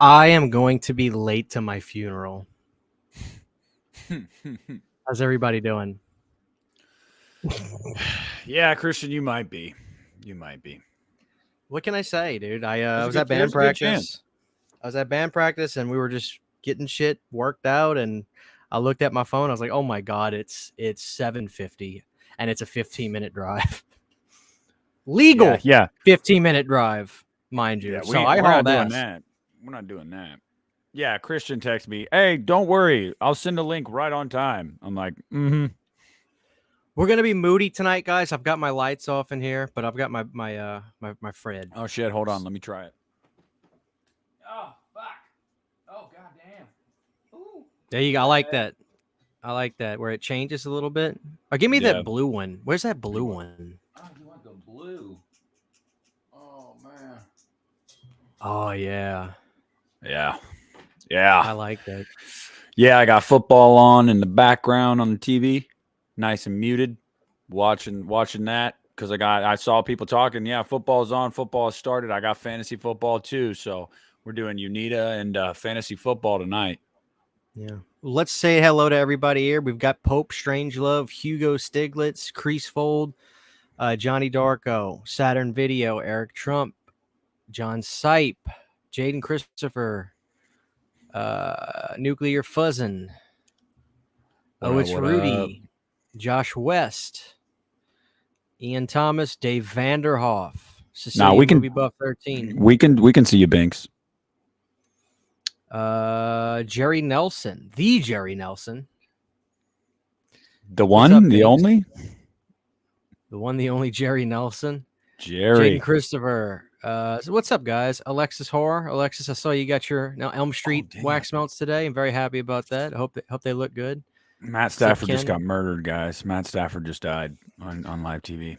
I am going to be late to my funeral. How's everybody doing? Yeah, Christian, you might be. You might be. What can I say, dude? I was at band There's a good chance. practice. I was at band practice, and we were just getting shit worked out. And I looked at my phone. I was like, "Oh my god, it's 7:50, and it's a 15-minute drive. Yeah, Legal yeah, 15-minute drive, mind you." yeah. So I We're not hauled doing ass. that. We're not doing that. Yeah, Christian texted me. Hey, don't worry. I'll send a link right on time. I'm like, mm-hmm. We're gonna be moody tonight, guys. I've got my lights off in here, but I've got my Fred. Oh shit, hold on. Let me try it. Oh fuck. Oh goddamn. Ooh. There you go. I like that. I like that where it changes a little bit. Or give me Yeah. that blue one. Where's that blue one? Oh, you want the blue? Oh man. Oh yeah, Yeah. I Yeah. like that. Yeah, I got football on in the background on the TV, nice and muted, watching that because I saw people talking. Yeah, football's on, football has started. I got fantasy football too, so we're doing Uneeda and fantasy football tonight. Yeah. Let's say hello to everybody here. We've got Pope Strangelove, Hugo Stiglitz, Creasefold, Johnny Darko, Saturn Video, Eric Trump, John Sipe, Jaden Christopher, Nuclear Fuzzin', Oh It's Rudy, Josh West, Ian Thomas, Dave Vanderhoff, Now Sicilian Movie Buff 13, we can see you, Binks. Jerry Nelson, the Jerry Nelson, The What's one, up, the Binks? only The one, the only Jerry Nelson. Jerry. Jaden Christopher. So what's up, guys? Alexis Horror. Alexis, I saw you got your now Elm Street wax melts today. I'm very happy about that. I hope they look good. Matt Stafford just got murdered, guys. Matt Stafford just died on live TV.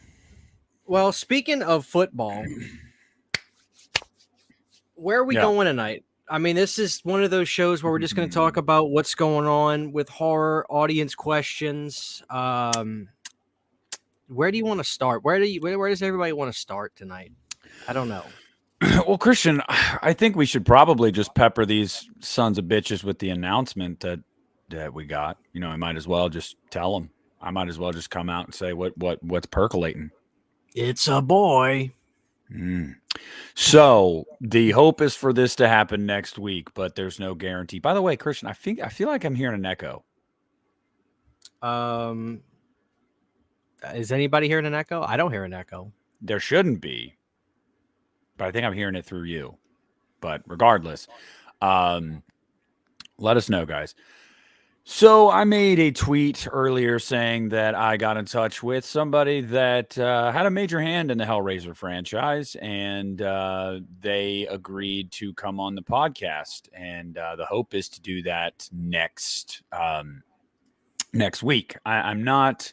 Well, speaking of football, where are we going tonight? I mean, this is one of those shows where we're just going to talk about what's going on with horror, audience questions. Where do you want to start? Where does everybody want to start tonight? I don't know. Well, Christian, I think we should probably just pepper these sons of bitches with the announcement that we got. You know, I might as well just tell them. I might as well just come out and say what's percolating. It's a boy. So the hope is for this to happen next week, but there's no guarantee. By the way, Christian, I feel like I'm hearing an echo. Is anybody hearing an echo? I don't hear an echo. There shouldn't be, but I think I'm hearing it through you. But regardless, let us know, guys. So I made a tweet earlier saying that I got in touch with somebody that had a major hand in the Hellraiser franchise, and they agreed to come on the podcast. And the hope is to do that next week. I'm not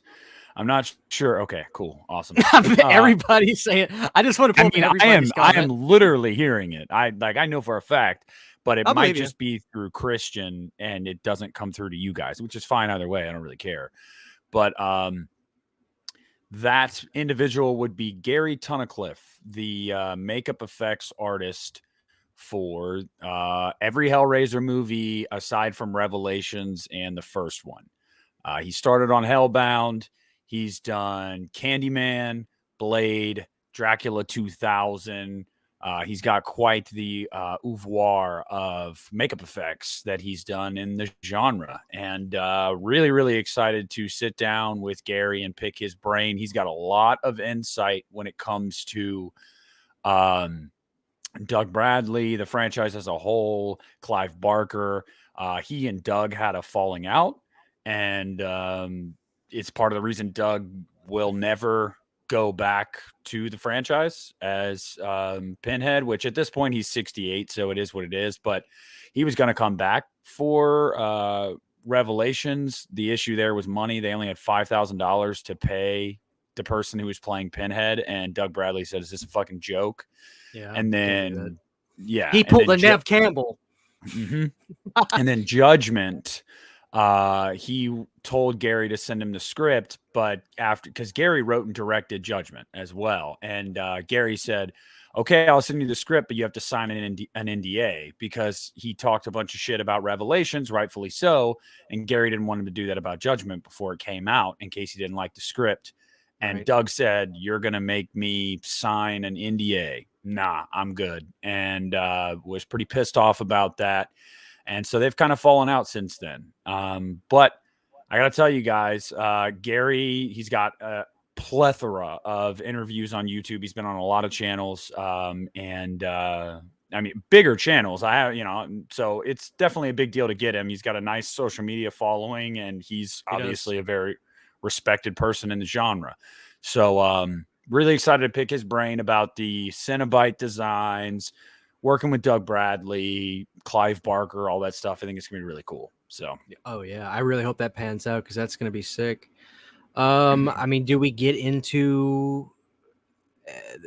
sure. Okay, cool, awesome. Everybody's saying. I just want to. I am literally hearing it. I know for a fact. But it might just be through Christian, and it doesn't come through to you guys, which is fine either way. I don't really care. But that individual would be Gary Tunnicliffe, the makeup effects artist for every Hellraiser movie aside from Revelations and the first one. He started on Hellbound. He's done Candyman, Blade, Dracula 2000. He's got quite the oeuvre of makeup effects that he's done in the genre, and really, really excited to sit down with Gary and pick his brain. He's got a lot of insight when it comes to Doug Bradley, the franchise as a whole, Clive Barker. He and Doug had a falling out, and it's part of the reason Doug will never go back to the franchise as Pinhead, which at this point he's 68, so it is what it is. But he was going to come back for Revelations. The issue there was money. They only had $5,000 to pay the person who was playing Pinhead, and Doug Bradley said, "Is this a fucking joke?" Yeah, and then he pulled the Nev Campbell. And then Judgment. He told Gary to send him the script, but because Gary wrote and directed Judgment as well. And Gary said, okay, I'll send you the script, but you have to sign an NDA because he talked a bunch of shit about Revelations, rightfully so. And Gary didn't want him to do that about Judgment before it came out in case he didn't like the script. And Right. Doug said, "You're going to make me sign an NDA." Nah, I'm good. And was pretty pissed off about that. And so they've kind of fallen out since then. But I got to tell you guys, Gary, he's got a plethora of interviews on YouTube. He's been on a lot of channels, and I mean, bigger channels. I have, so it's definitely a big deal to get him. He's got a nice social media following, and he's He does. obviously a very respected person in the genre. So, really excited to pick his brain about the Cenobite designs, working with Doug Bradley, Clive Barker, all that stuff. I think it's gonna be really cool. So, Oh yeah, I really hope that pans out because that's gonna be sick. I mean, do we get into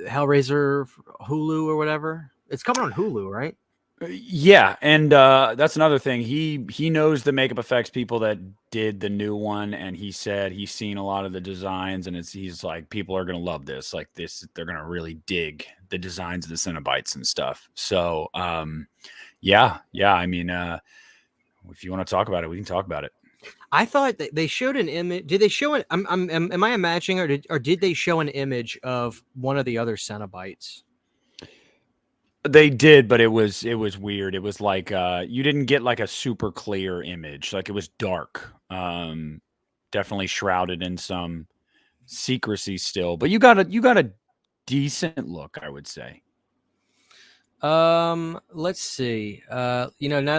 Hellraiser Hulu or whatever? It's coming on Hulu, right? yeah, and that's another thing. He knows the makeup effects people that did the new one, and he said he's seen a lot of the designs, and he's like, people are gonna love this. Like this, they're gonna really dig the designs of the Cenobites and stuff. So, yeah. I mean, if you want to talk about it, we can talk about it. I thought that they showed an image. Did they show it? Am I imagining, or did they show an image of one of the other Cenobites? They did, but it was weird. It was like you didn't get like a super clear image. Like it was dark. Definitely shrouded in some secrecy still. But you got a decent look, I would say. Let's see. Now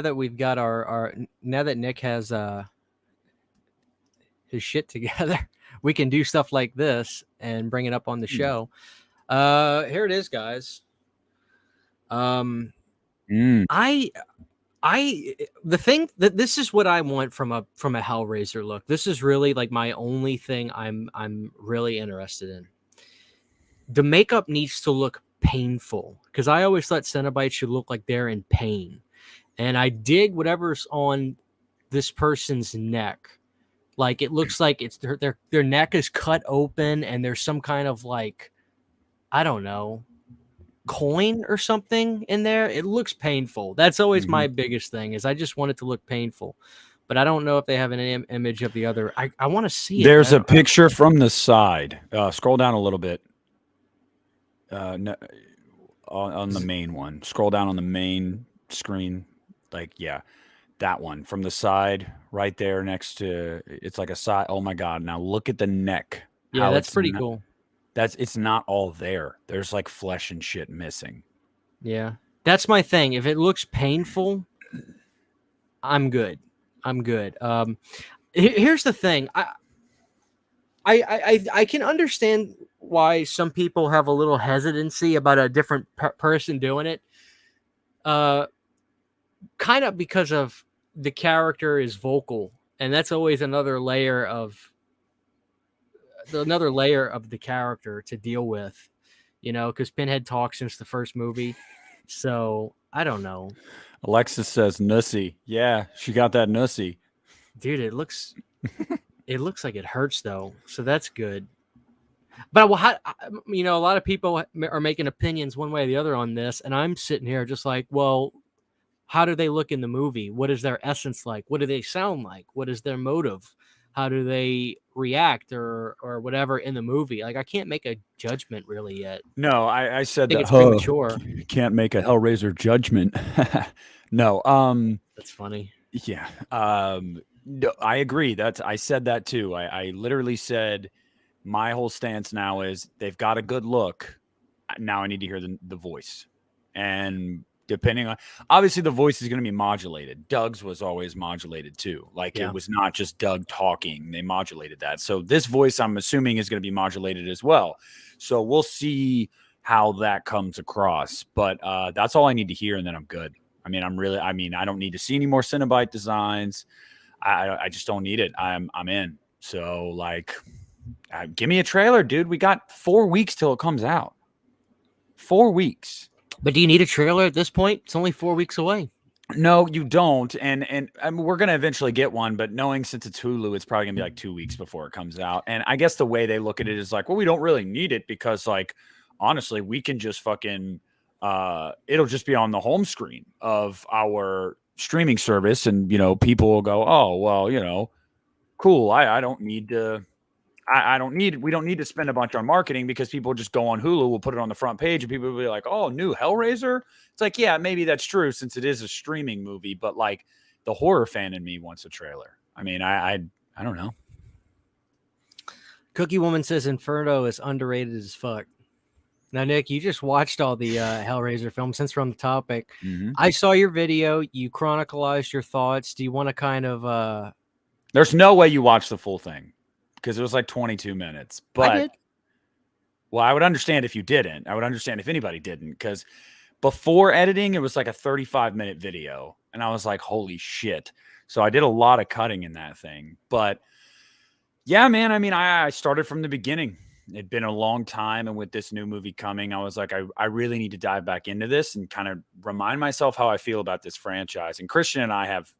that we've got now that Nick has his shit together, we can do stuff like this and bring it up on the show. Here it is, guys. I the thing that this is what I want from a Hellraiser look. This is really like my only thing I'm really interested in. The makeup needs to look painful because I always thought Cenobites should look like they're in pain, and I dig whatever's on this person's neck. Like it looks like it's their neck is cut open and there's some kind of like, I don't know, coin or something in there. It looks painful. That's always my biggest thing is I just want it to look painful. But I don't know if they have an image of the other. I want to see it. There's a picture from the side. Scroll down a little bit. No, on the main one. Scroll down on the main screen. Like, yeah, that one from the side right there next to, it's like a side. Oh my God. Now look at the neck. Yeah, that's pretty cool. It's not all there. There's like flesh and shit missing. Yeah. That's my thing. If it looks painful, I'm good. Here's the thing. I can understand why some people have a little hesitancy about a different person doing it. Kind of because of the character is vocal, and that's always another layer of the character to deal with, because Pinhead talks since the first movie. So I don't know. Alexis says nussy. Yeah, she got that nussy. Dude, it looks like it hurts though, so that's good. But a lot of people are making opinions one way or the other on this, and I'm sitting here just like, well, how do they look in the movie? What is their essence like? What do they sound like? What is their motive? How do they react or whatever in the movie? Like I can't make a judgment really yet. No, I said that it's premature. You can't make a Hellraiser judgment. No, that's funny. Yeah, no, I agree. I said that too. I literally said my whole stance now is they've got a good look. Now I need to hear the voice, and depending on, obviously the voice is going to be modulated. Doug's was always modulated too. Like It was not just Doug talking. They modulated that. So this voice, I'm assuming, is going to be modulated as well. So we'll see how that comes across. But that's all I need to hear, and then I'm good. I mean, I don't need to see any more Cenobite designs. I just don't need it. I'm in. So like, give me a trailer, dude. We got 4 weeks till it comes out. 4 weeks. But do you need a trailer at this point? It's only 4 weeks away. No, you don't. And I mean, we're going to eventually get one, but knowing since it's Hulu, it's probably going to be like 2 weeks before it comes out. And I guess the way they look at it is like, well, we don't really need it because like honestly, we can just fucking it'll just be on the home screen of our streaming service, and people will go, oh well, cool. I don't need to. I don't need. We don't need to spend a bunch on marketing because people just go on Hulu, will put it on the front page, and people will be like, "Oh, new Hellraiser." It's like, yeah, maybe that's true since it is a streaming movie, but like the horror fan in me wants a trailer. I mean, I don't know. Cookie Woman says Inferno is underrated as fuck. Now, Nick, you just watched all the Hellraiser films. Since we're on the topic, I saw your video. You chronicalized your thoughts. Do you want to kind of? There's no way you watched the full thing because it was like 22 minutes. But I did. Well, I would understand if you didn't. I would understand if anybody didn't, because before editing, it was like a 35-minute video, and I was like, "Holy shit!" So I did a lot of cutting in that thing. But yeah, man. I mean, I started from the beginning. It'd been a long time, and with this new movie coming, I was like, I really need to dive back into this and kind of remind myself how I feel about this franchise. And Christian and I have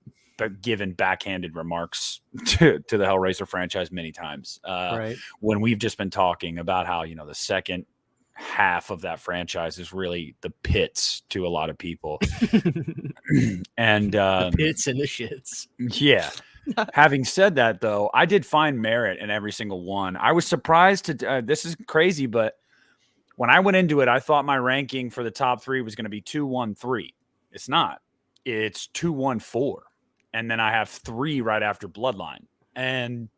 given backhanded remarks to the Hellraiser franchise many times Right. when we've just been talking about how the second half of that franchise is really the pits to a lot of people. And The pits and the shits. yeah. Having said that, though, I did find merit in every single one. I was surprised to this is crazy, but when I went into it, I thought my ranking for the top 3 was going to be 2, 1, 3. It's not. It's 2, 1, 4. And then I have 3 right after Bloodline. And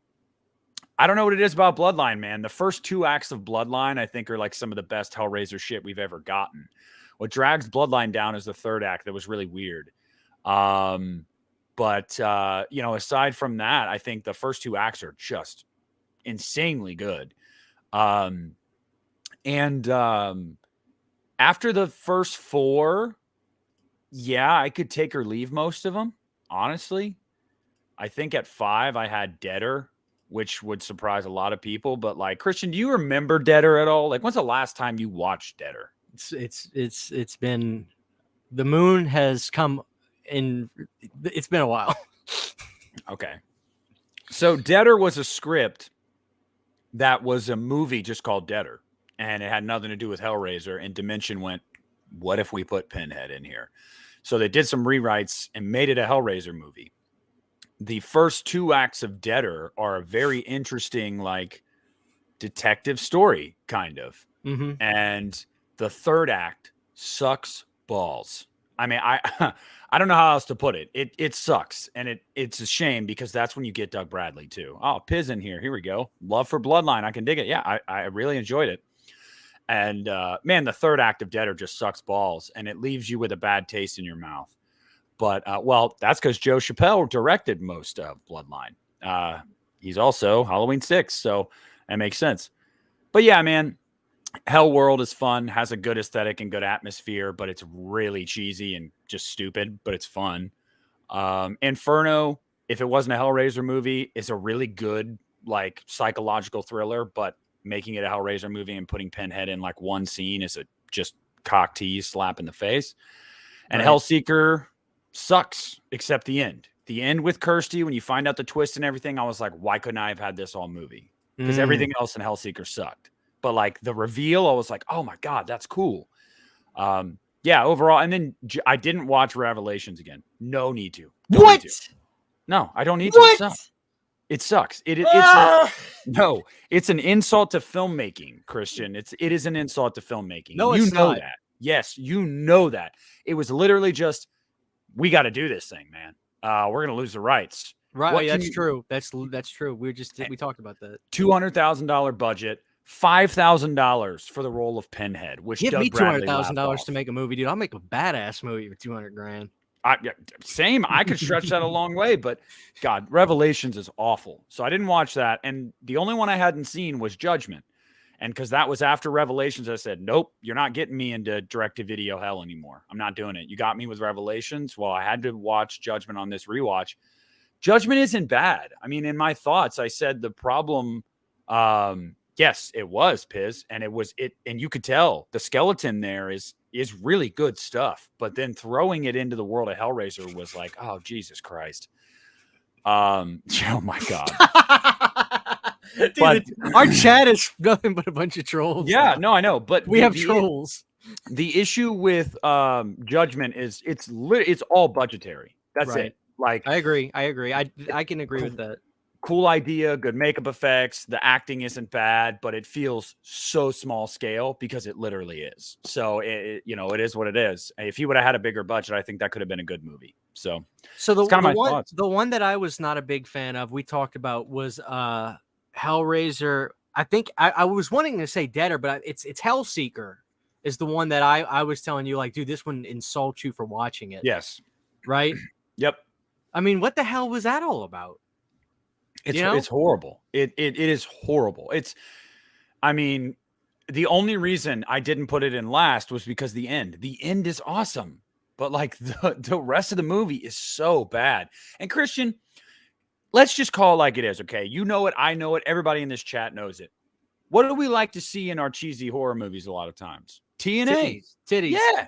I don't know what it is about Bloodline, man. The first 2 acts of Bloodline, I think, are like some of the best Hellraiser shit we've ever gotten. What drags Bloodline down is the 3rd act that was really weird. But aside from that, I think the first 2 acts are just insanely good. After the first 4, yeah, I could take or leave most of them. Honestly, I think at 5 I had Deader, which would surprise a lot of people. But like, Christian, do you remember Deader at all? Like, when's the last time you watched Deader? It's been, the moon has come in. It's been a while. Okay, so Deader was a script that was a movie just called Deader, and it had nothing to do with Hellraiser. And Dimension went, "What if we put Pinhead in here?" So they did some rewrites and made it a Hellraiser movie. The first 2 acts of Deader are a very interesting, like, detective story, kind of. Mm-hmm. And the 3rd act sucks balls. I mean, I don't know how else to put it. It sucks, and it's a shame because that's when you get Doug Bradley too. Oh, Piz in here. Here we go. Love for Bloodline. I can dig it. Yeah, I really enjoyed it. And man, the 3rd act of Deader just sucks balls, and it leaves you with a bad taste in your mouth. But well, that's because Joe Chappelle directed most of Bloodline. He's also Halloween 6, so that makes sense. But yeah, man, Hell World is fun, has a good aesthetic and good atmosphere, but it's really cheesy and just stupid, but it's fun. Inferno, if it wasn't a Hellraiser movie, is a really good, like, psychological thriller, but making it a Hellraiser movie and putting Pinhead in like one scene is a just cock tease slap in the face. And right. Hellseeker sucks, except the end. The end with Kirsty, when you find out the twist and everything, I was like, why couldn't I have had this all movie? Because everything else in Hellseeker sucked. But like the reveal, I was like, oh my God, that's cool. Yeah, overall. And then I didn't watch Revelations again. No need to. What? Need to. No, I don't need to. It sucks. It sucks. No, it's an insult to filmmaking, Christian. It is an insult to filmmaking. No, you it's know not. that. Yes, you know that. It was literally just, we got to do this thing, man. We're gonna lose the rights. Right. That's true. That's true. We talked about that. $200,000 budget, $5,000 for the role of Pinhead. Which give Doug me Bradley $200,000 to make a movie, dude. I'll make a badass movie for $200,000. Same. I could stretch that a long way, but God, Revelations is awful. So I didn't watch that. And the only one I hadn't seen was Judgment. And because that was after Revelations, I said, nope, you're not getting me into direct-to-video hell anymore. I'm not doing it. You got me with Revelations. Well, I had to watch Judgment on this rewatch. Judgment isn't bad. I mean, in my thoughts, I said the problem, yes, it was Piz, and and you could tell the skeleton there is really good stuff. But then throwing it into the world of Hellraiser was like, oh, Jesus Christ. Oh my God. Dude, But our chat is nothing but a bunch of trolls. yeah, now. no, I know. But We have trolls. the issue with Judgment is it's all budgetary. That's Right. it. Like, I agree. I can agree with that. cool idea, good makeup effects. The acting isn't bad, but it feels so small scale because it literally is. So it is what it is. If he would have had a bigger budget, I think that could have been a good movie. So the it's kind of my one thoughts. the one that I was not a big fan of, we talked about, was Hellraiser. I think I was wanting to say Deader, but it's Hellseeker is the one that I was telling you, like, dude, this one insults you for watching it. Yes. Right? Yep. I mean, what the hell was that all about? It's horrible. It is horrible. I mean, the only reason I didn't put it in last was because the end is awesome, but like the rest of the movie is so bad. And Christian, let's just call it like it is. Okay. You know it. I know it. Everybody in this chat knows it. What do we like to see in our cheesy horror movies a lot of times? TNA. Titties. Yeah.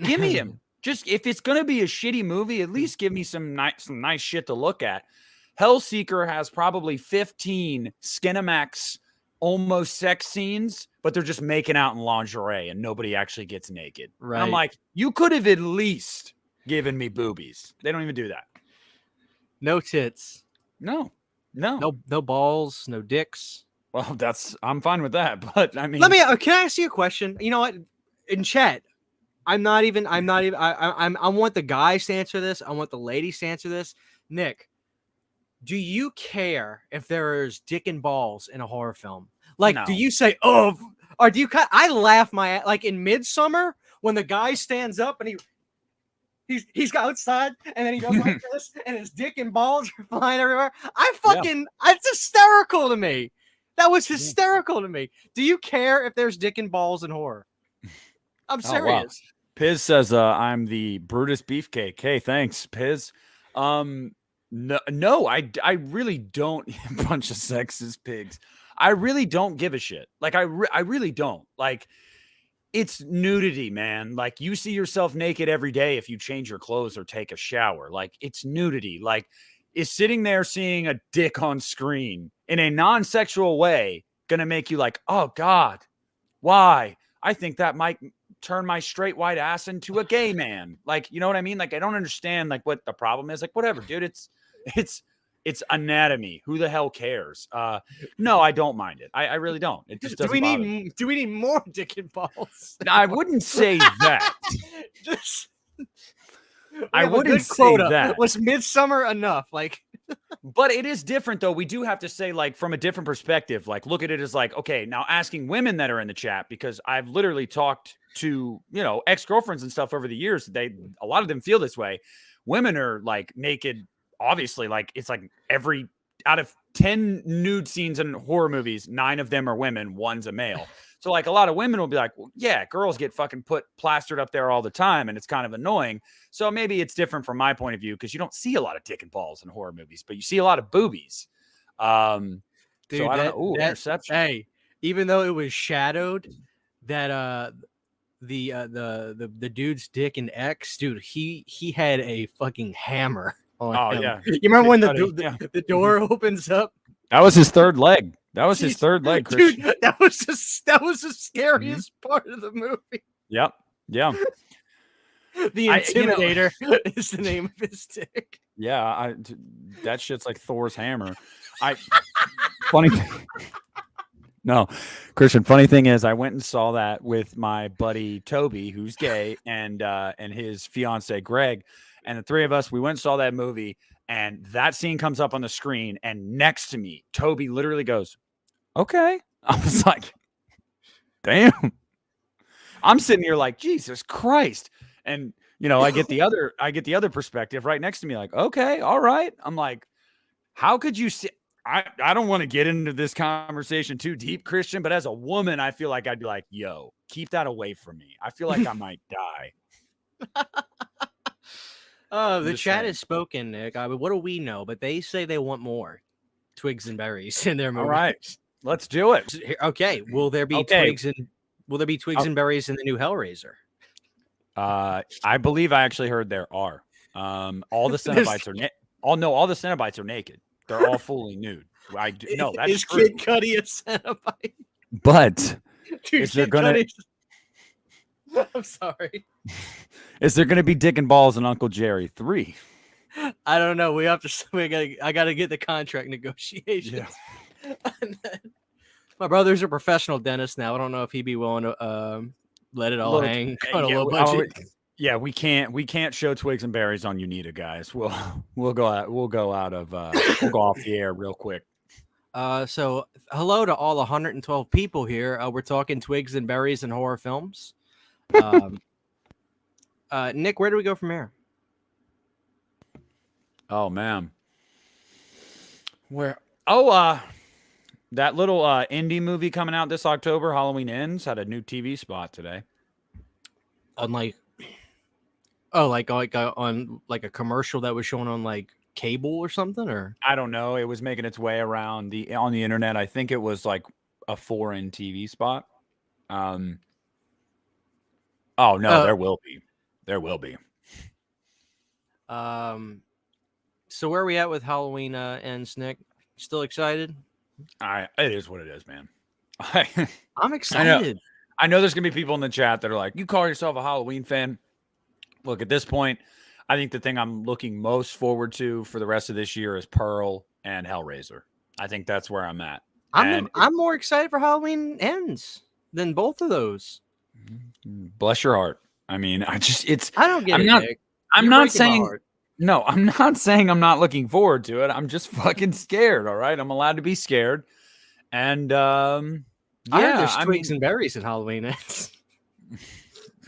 Give me him. Just, if it's going to be a shitty movie, at least give me some nice shit to look at. Hellseeker has probably 15 Skinamax almost sex scenes, but they're just making out in lingerie and nobody actually gets naked. Right. And I'm like, you could have at least given me boobies. They don't even do that. No tits. No. No balls, no dicks. Well, I'm fine with that, but I mean, can I ask you a question? You know what? In chat, I want the guys to answer this. I want the ladies to answer this. Nick, do you care if there's dick and balls in a horror film? Like, no. Do you say, oh, or do you I laugh like in Midsummer when the guy stands up and he's outside and then he goes like this and his dick and balls are flying everywhere. It's hysterical to me. That was hysterical to me. Do you care if there's dick and balls in horror? I'm serious. Wow. Piz says, I'm the Brutus Beefcake. Hey, thanks, Piz. No, I really don't. Bunch of sexist pigs. I really don't give a shit. Like, I really don't. Like, it's nudity, man. Like, you see yourself naked every day if you change your clothes or take a shower. Like, it's nudity. Like, is sitting there seeing a dick on screen in a non-sexual way gonna make you like, oh God, why? I think that might turn my straight white ass into a gay man. Like, you know what I mean? Like, I don't understand like what the problem is. Like, whatever, dude. It's anatomy. Who the hell cares? No, I don't mind it. I really don't. It just doesn't bother me. Do we need more dick and balls? I wouldn't say that. I wouldn't say that. Was Midsummer enough? Like, but it is different though. We do have to say, like, from a different perspective, like, look at it as like, okay, now asking women that are in the chat, because I've literally talked to, ex-girlfriends and stuff over the years. A lot of them feel this way. Women are like naked. Obviously, like, it's like every out of 10 nude scenes in horror movies, 9 of them are women, 1's a male. So like a lot of women will be like, well, yeah, girls get fucking plastered up there all the time and it's kind of annoying. So maybe it's different from my point of view because you don't see a lot of dick and balls in horror movies, but you see a lot of boobies. Dude, so I don't know. Ooh, interception. Hey, even though it was shadowed, that the dude's dick in X, dude, he had a fucking hammer on him. Yeah. You remember when the door opens up? That was his third leg. That was his third leg, Christian. Dude, that was the scariest part of the movie. Yep. Yeah. The Intimidator is the name of his dick. Yeah, that shit's like Thor's hammer. Funny thing. No, Christian, funny thing is I went and saw that with my buddy Toby, who's gay, and his fiance Greg, and the three of us, we went and saw that movie. And that scene comes up on the screen, and next to me, Toby literally goes, okay. I was like, damn. I'm sitting here like, Jesus Christ. And, I get the other perspective right next to me, like, okay, all right. I'm like, how could you see? I don't want to get into this conversation too deep, Christian, but as a woman, I feel like I'd be like, yo, keep that away from me. I feel like I might die. Oh, the chat is spoken, Nick. What do we know? But they say they want more twigs and berries in their movies. All right, let's do it. Okay, will there be twigs and berries in the new Hellraiser? I believe I actually heard there are. All the Cenobites are all the Cenobites are naked. They're all fully nude. No, that's Is true. Kid Cudi a Cenobite? But Dude, is there Kid gonna Cudi's... I'm sorry. is there gonna be Dick and Balls and Uncle Jerry 3? I don't know. We have to. I gotta get the contract negotiations. My brother's a professional dentist now. I don't know if he'd be willing to let it all Look, hang on a yeah, low budget. yeah, we can't show Twigs and Berries on Uneeda, guys. We'll go off the air real quick. So hello to all 112 people here. We're talking Twigs and Berries and horror films. Nick, where do we go from here? Oh man, where? Oh, that little indie movie coming out this October, Halloween Ends, had a new TV spot today. On like on like a commercial that was shown on like cable or something, or I don't know. It was making its way around on the internet. I think it was like a foreign TV spot. Oh no, there will be. There will be. So where are we at with Halloween Ends, Nick? Still excited? It is what it is, man. I'm excited. I know there's gonna be people in the chat that are like, "You call yourself a Halloween fan?" Look, at this point, I think the thing I'm looking most forward to for the rest of this year is Pearl and Hellraiser. I think that's where I'm at. I'm more excited for Halloween Ends than both of those. Bless your heart. I mean, I don't get Nick. I'm not saying no, I'm not saying I'm not looking forward to it. I'm just fucking scared. All right. I'm allowed to be scared. And I heard there's Twigs and Berries at Halloween Ends.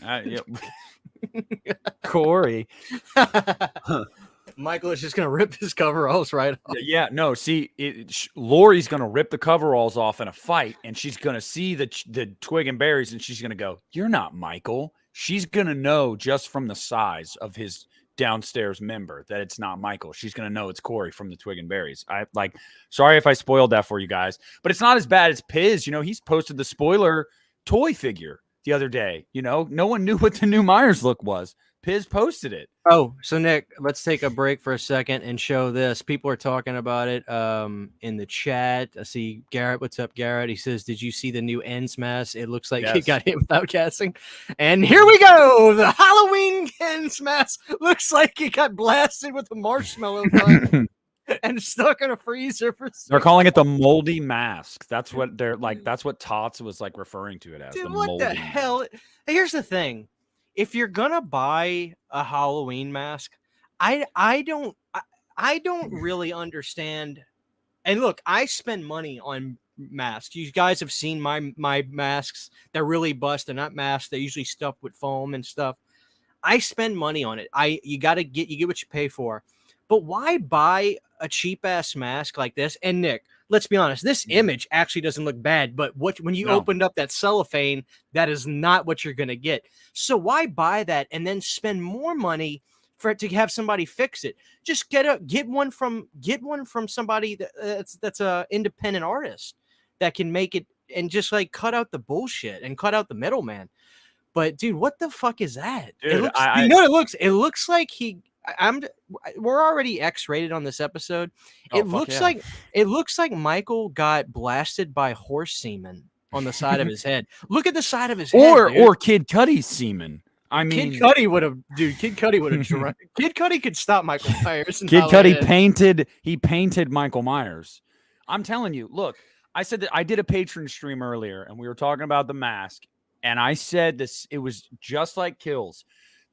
Yeah. Corey. Michael is just gonna rip his coveralls right off. Yeah, no. See, Lori's gonna rip the coveralls off in a fight, and she's gonna see the Twig and Berries, and she's gonna go, "You're not Michael." She's gonna know just from the size of his downstairs member that it's not Michael. She's gonna know it's Corey from the Twig and Berries. Sorry if I spoiled that for you guys, but it's not as bad as Piz. You know, he's posted the spoiler toy figure the other day. You know, no one knew what the new Myers look was. Piz posted it. Oh, so Nick, let's take a break for a second and show this. People are talking about it in the chat. I see Garrett. What's up, Garrett? He says, "Did you see the new Ends mask? It looks like it got hit without casting." And here we go. The Halloween Ends mask looks like it got blasted with a marshmallow gun and stuck in a freezer for. They're calling it the moldy mask. That's what they're like. That's what Tots was like referring to it as. Dude, the what moldy the hell? mask. Here's the thing. If you're gonna buy a Halloween mask, I don't really understand. And look, I spend money on masks. You guys have seen my masks. They're really bust. They're not masks. They're usually stuffed with foam and stuff. I spend money on it. You get what you pay for. But why buy a cheap ass mask like this? And Nick, let's be honest, this image actually doesn't look bad, but when you opened up that cellophane, that is not what you're gonna get. So why buy that and then spend more money for it to have somebody fix it? Just get one from somebody that's a independent artist that can make it, and just like cut out the bullshit and cut out the middleman. But dude, what the fuck is that? Dude, It looks like we're already X-rated on this episode. It looks like Michael got blasted by horse semen on the side of his head. Look at the side of his head. Or Kid Cudi's semen. I mean, Kid Cudi would have Kid Cudi could stop Michael Myers. Kid Cudi painted Michael Myers. I'm telling you, look, I said that I did a Patreon stream earlier and we were talking about the mask, and I said this, it was just like Kills.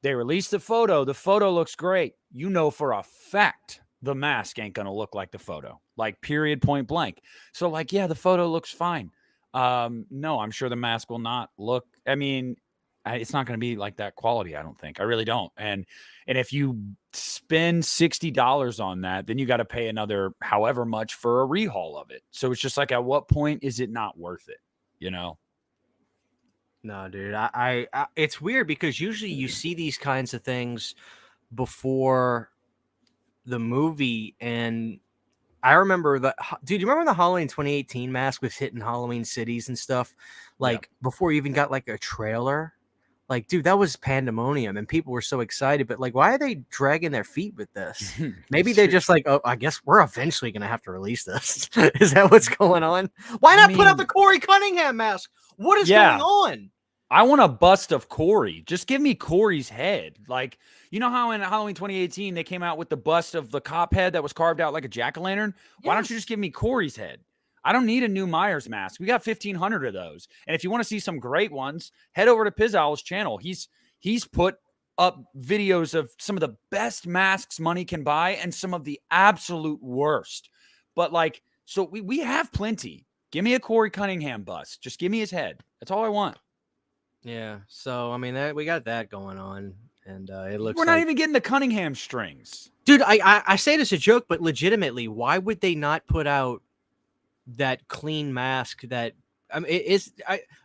They released the photo. The photo looks great. You know for a fact the mask ain't going to look like the photo. Like, period, point blank. So, like, yeah, the photo looks fine. No, I'm sure the mask will not look. I mean, it's not going to be like that quality, I don't think. I really don't. And if you spend $60 on that, then you got to pay another however much for a rehaul of it. So it's just like, at what point is it not worth it? You know? No, dude. I it's weird because usually you see these kinds of things before the movie, and I remember dude, you remember the Halloween 2018 mask was hitting Halloween cities and stuff? Like, before you even got like a trailer? Like, dude, that was pandemonium, and people were so excited. But like, why are they dragging their feet with this? Maybe they're just like, oh, I guess we're eventually gonna have to release this. Is that what's going on? Why not put out the Corey Cunningham mask? What is going on? I want a bust of Corey. Just give me Corey's head. Like, you know how in Halloween 2018 they came out with the bust of the cop head that was carved out like a jack-o'-lantern? Why don't you just give me Corey's head? I don't need a new Myers mask. We got 1,500 of those. And if you want to see some great ones, head over to Pizowl's channel. He's put up videos of some of the best masks money can buy and some of the absolute worst. But like, so we have plenty. Give me a Corey Cunningham bust. Just give me his head. That's all I want. Yeah. So I mean, we got that going on, and it looks. We're not even getting the Cunningham strings, dude. I say it as a joke, but legitimately, why would they not put out that clean mask? That I mean,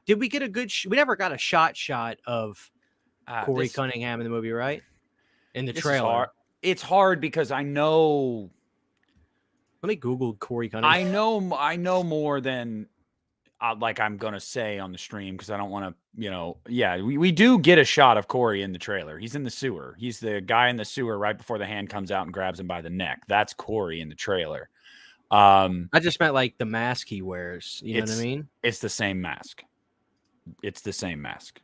did we get a good? We never got a shot of Corey Cunningham in the movie, right? In the trailer. It's hard because I know. Let me Google Corey Cunningham. I know more than like I'm gonna say on the stream because I don't want to. Yeah, we do get a shot of Corey in the trailer. He's in the sewer. He's the guy in the sewer right before the hand comes out and grabs him by the neck. That's Corey in the trailer. I just meant like the mask he wears. You know what I mean? It's the same mask. It's the same mask.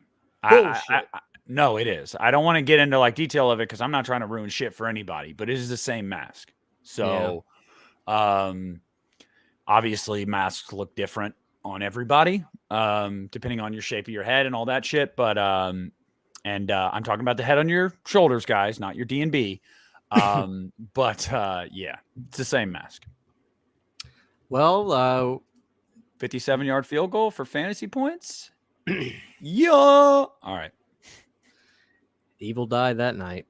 Bullshit. No, it is. I don't want to get into like detail of it because I'm not trying to ruin shit for anybody, but it is the same mask. So, obviously masks look different on everybody, depending on your shape of your head and all that shit. But I'm talking about the head on your shoulders, guys, not your D&B. But yeah, it's the same mask. Well, 57-yard field goal for fantasy points. Yeah. All right. Evil died that night.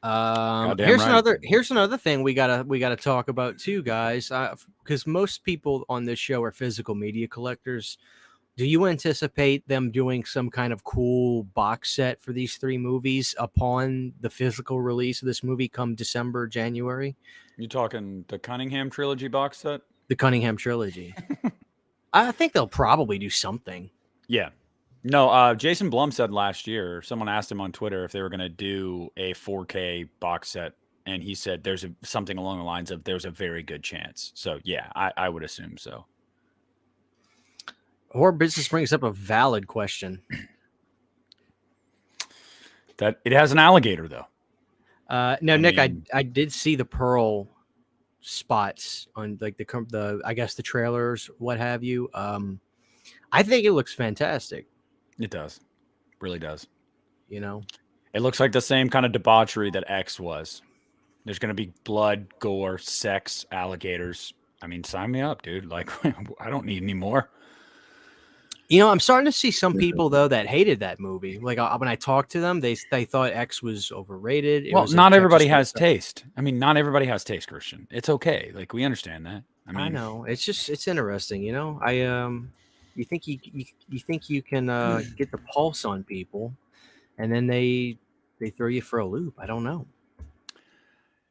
Here's another thing we gotta talk about too, guys. Because most people on this show are physical media collectors. Do you anticipate them doing some kind of cool box set for these 3 movies upon the physical release of this movie come December, January? You talking the Cunningham trilogy box set? The Cunningham trilogy. I think they'll probably do something. Yeah. No, Jason Blum said last year, someone asked him on Twitter if they were going to do a 4K box set. And he said there's something along the lines of there's a very good chance. So, yeah, I would assume so. Horror Business brings up a valid question. That it has an alligator, though. No, Nick, I did see the Pearl spots on like the I guess the trailers, what have you. I think it looks fantastic. It does. Really does. You know, it looks like the same kind of debauchery that X was. There's going to be blood, gore, sex, alligators. I mean, sign me up, dude. Like, I don't need any more. You know, I'm starting to see some people though that hated that movie. Like when I talked to them, they thought X was overrated. Well, not everybody has taste. I mean, not everybody has taste, Christian. It's okay. Like we understand that. I know. It's interesting. You know, you think you can get the pulse on people, and then they throw you for a loop. I don't know.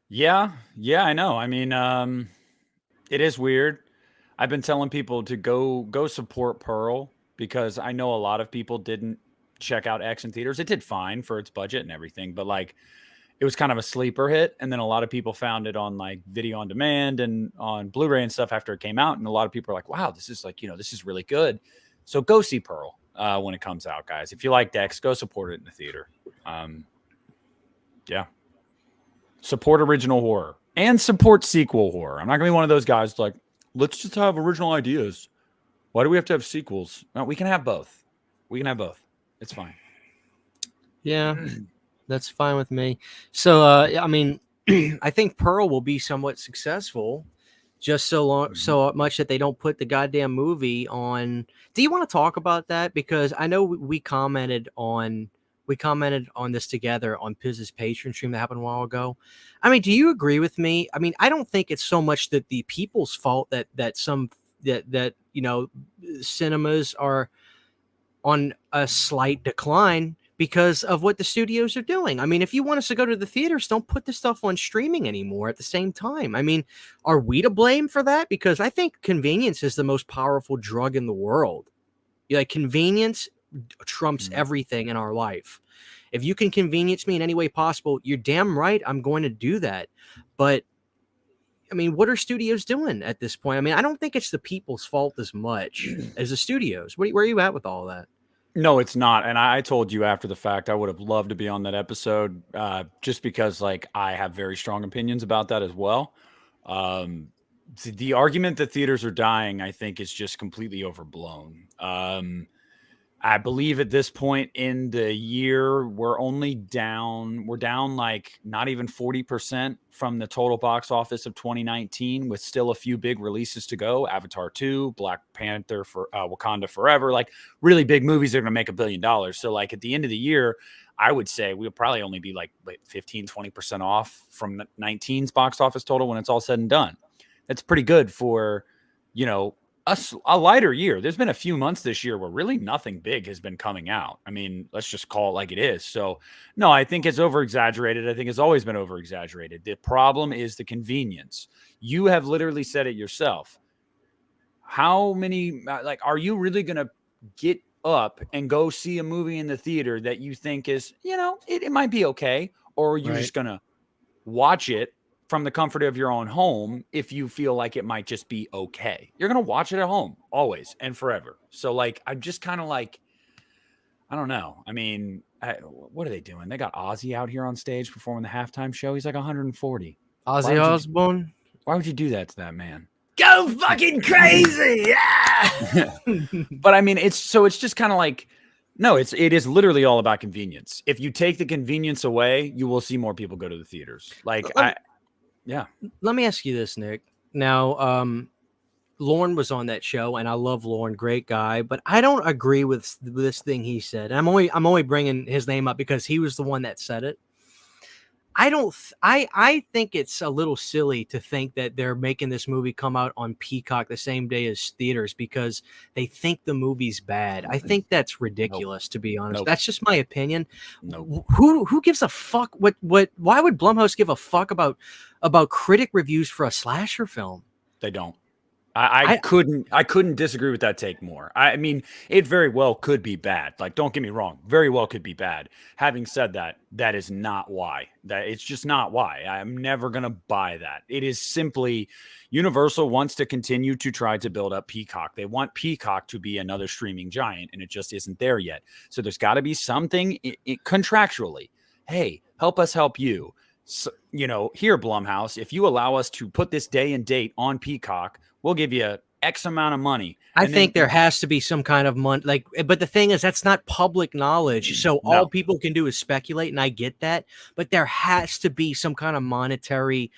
Yeah, I know. I mean, it is weird. I've been telling people to go support Pearl because I know a lot of people didn't check out X in theaters. It did fine for its budget and everything, but like it was kind of a sleeper hit. And then a lot of people found it on like video on demand and on Blu-ray and stuff after it came out. And a lot of people are like, wow, this is like, this is really good. So go see Pearl when it comes out, guys. If you like X, go support it in the theater. Yeah. Support original horror and support sequel horror. I'm not going to be one of those guys like, let's just have original ideas. Why do we have to have sequels? No, we can have both. It's fine. Yeah, that's fine with me. So, I mean, I think Pearl will be somewhat successful just so much that they don't put the goddamn movie on. Do you want to talk about that? Because I know we commented on this together on Piz's Patreon stream that happened a while ago. I mean, do you agree with me? I mean, I don't think it's so much that the people's fault that cinemas are on a slight decline because of what the studios are doing. I mean, if you want us to go to the theaters, don't put this stuff on streaming anymore at the same time. I mean, are we to blame for that? Because I think convenience is the most powerful drug in the world. Like convenience trumps Mm. everything in our life. If you can convenience me in any way possible, you're damn right I'm going to do that. But I mean, what are studios doing at this point? I mean, I don't think it's the people's fault as much as the studios. Where are you at with all that? No, it's not. And I told you after the fact I would have loved to be on that episode, just because like I have very strong opinions about that as well. Um, the argument that theaters are dying, I think, is just completely overblown. I believe at this point in the year, we're down like not even 40% from the total box office of 2019, with still a few big releases to go. Avatar 2, Black Panther for Wakanda Forever, like really big movies that are going to make $1 billion. So like at the end of the year, I would say we'll probably only be like 15, 20% off from 19's box office total when it's all said and done. That's pretty good for, you know, a lighter year. There's been a few months this year where really nothing big has been coming out. I mean, let's just call it like it is. So, no, I think it's over exaggerated. I think it's always been over exaggerated. The problem is the convenience. You have literally said it yourself. How many, like, are you really going to get up and go see a movie in the theater that you think is, it might be okay? Or are you Right. just going to watch it from the comfort of your own home if you feel like it might just be okay? You're going to watch it at home always and forever. So, like, I'm just kind of like, I don't know. I mean, what are they doing? They got Ozzy out here on stage performing the halftime show. He's like 140. Ozzy Osbourne. Why would you do that to that man? Go fucking crazy. Yeah. But I mean, it's just kind of like, no, it is literally all about convenience. If you take the convenience away, you will see more people go to the theaters. Like, yeah. Let me ask you this, Nick. Now, Lorne was on that show, and I love Lorne, great guy, but I don't agree with this thing he said. And I'm only bringing his name up because he was the one that said it. I don't. I think it's a little silly to think that they're making this movie come out on Peacock the same day as theaters because they think the movie's bad. I think that's ridiculous, to be honest. Nope. That's just my opinion. Nope. Who gives a fuck? What? Why would Blumhouse give a fuck about critic reviews for a slasher film? They don't. I couldn't disagree with that take more. I mean, it very well could be bad. Like, don't get me wrong, very well could be bad. Having said that, that is not why. It's just not why. I'm never gonna buy that. It is simply Universal wants to continue to try to build up Peacock. They want Peacock to be another streaming giant, and it just isn't there yet. So there's got to be something contractually. Hey, help us help you. So, here, Blumhouse, if you allow us to put this day and date on Peacock, we'll give you X amount of money. I think there has to be some kind of money, but the thing is, that's not public knowledge. So all people can do is speculate, and I get that. But there has to be some kind of monetary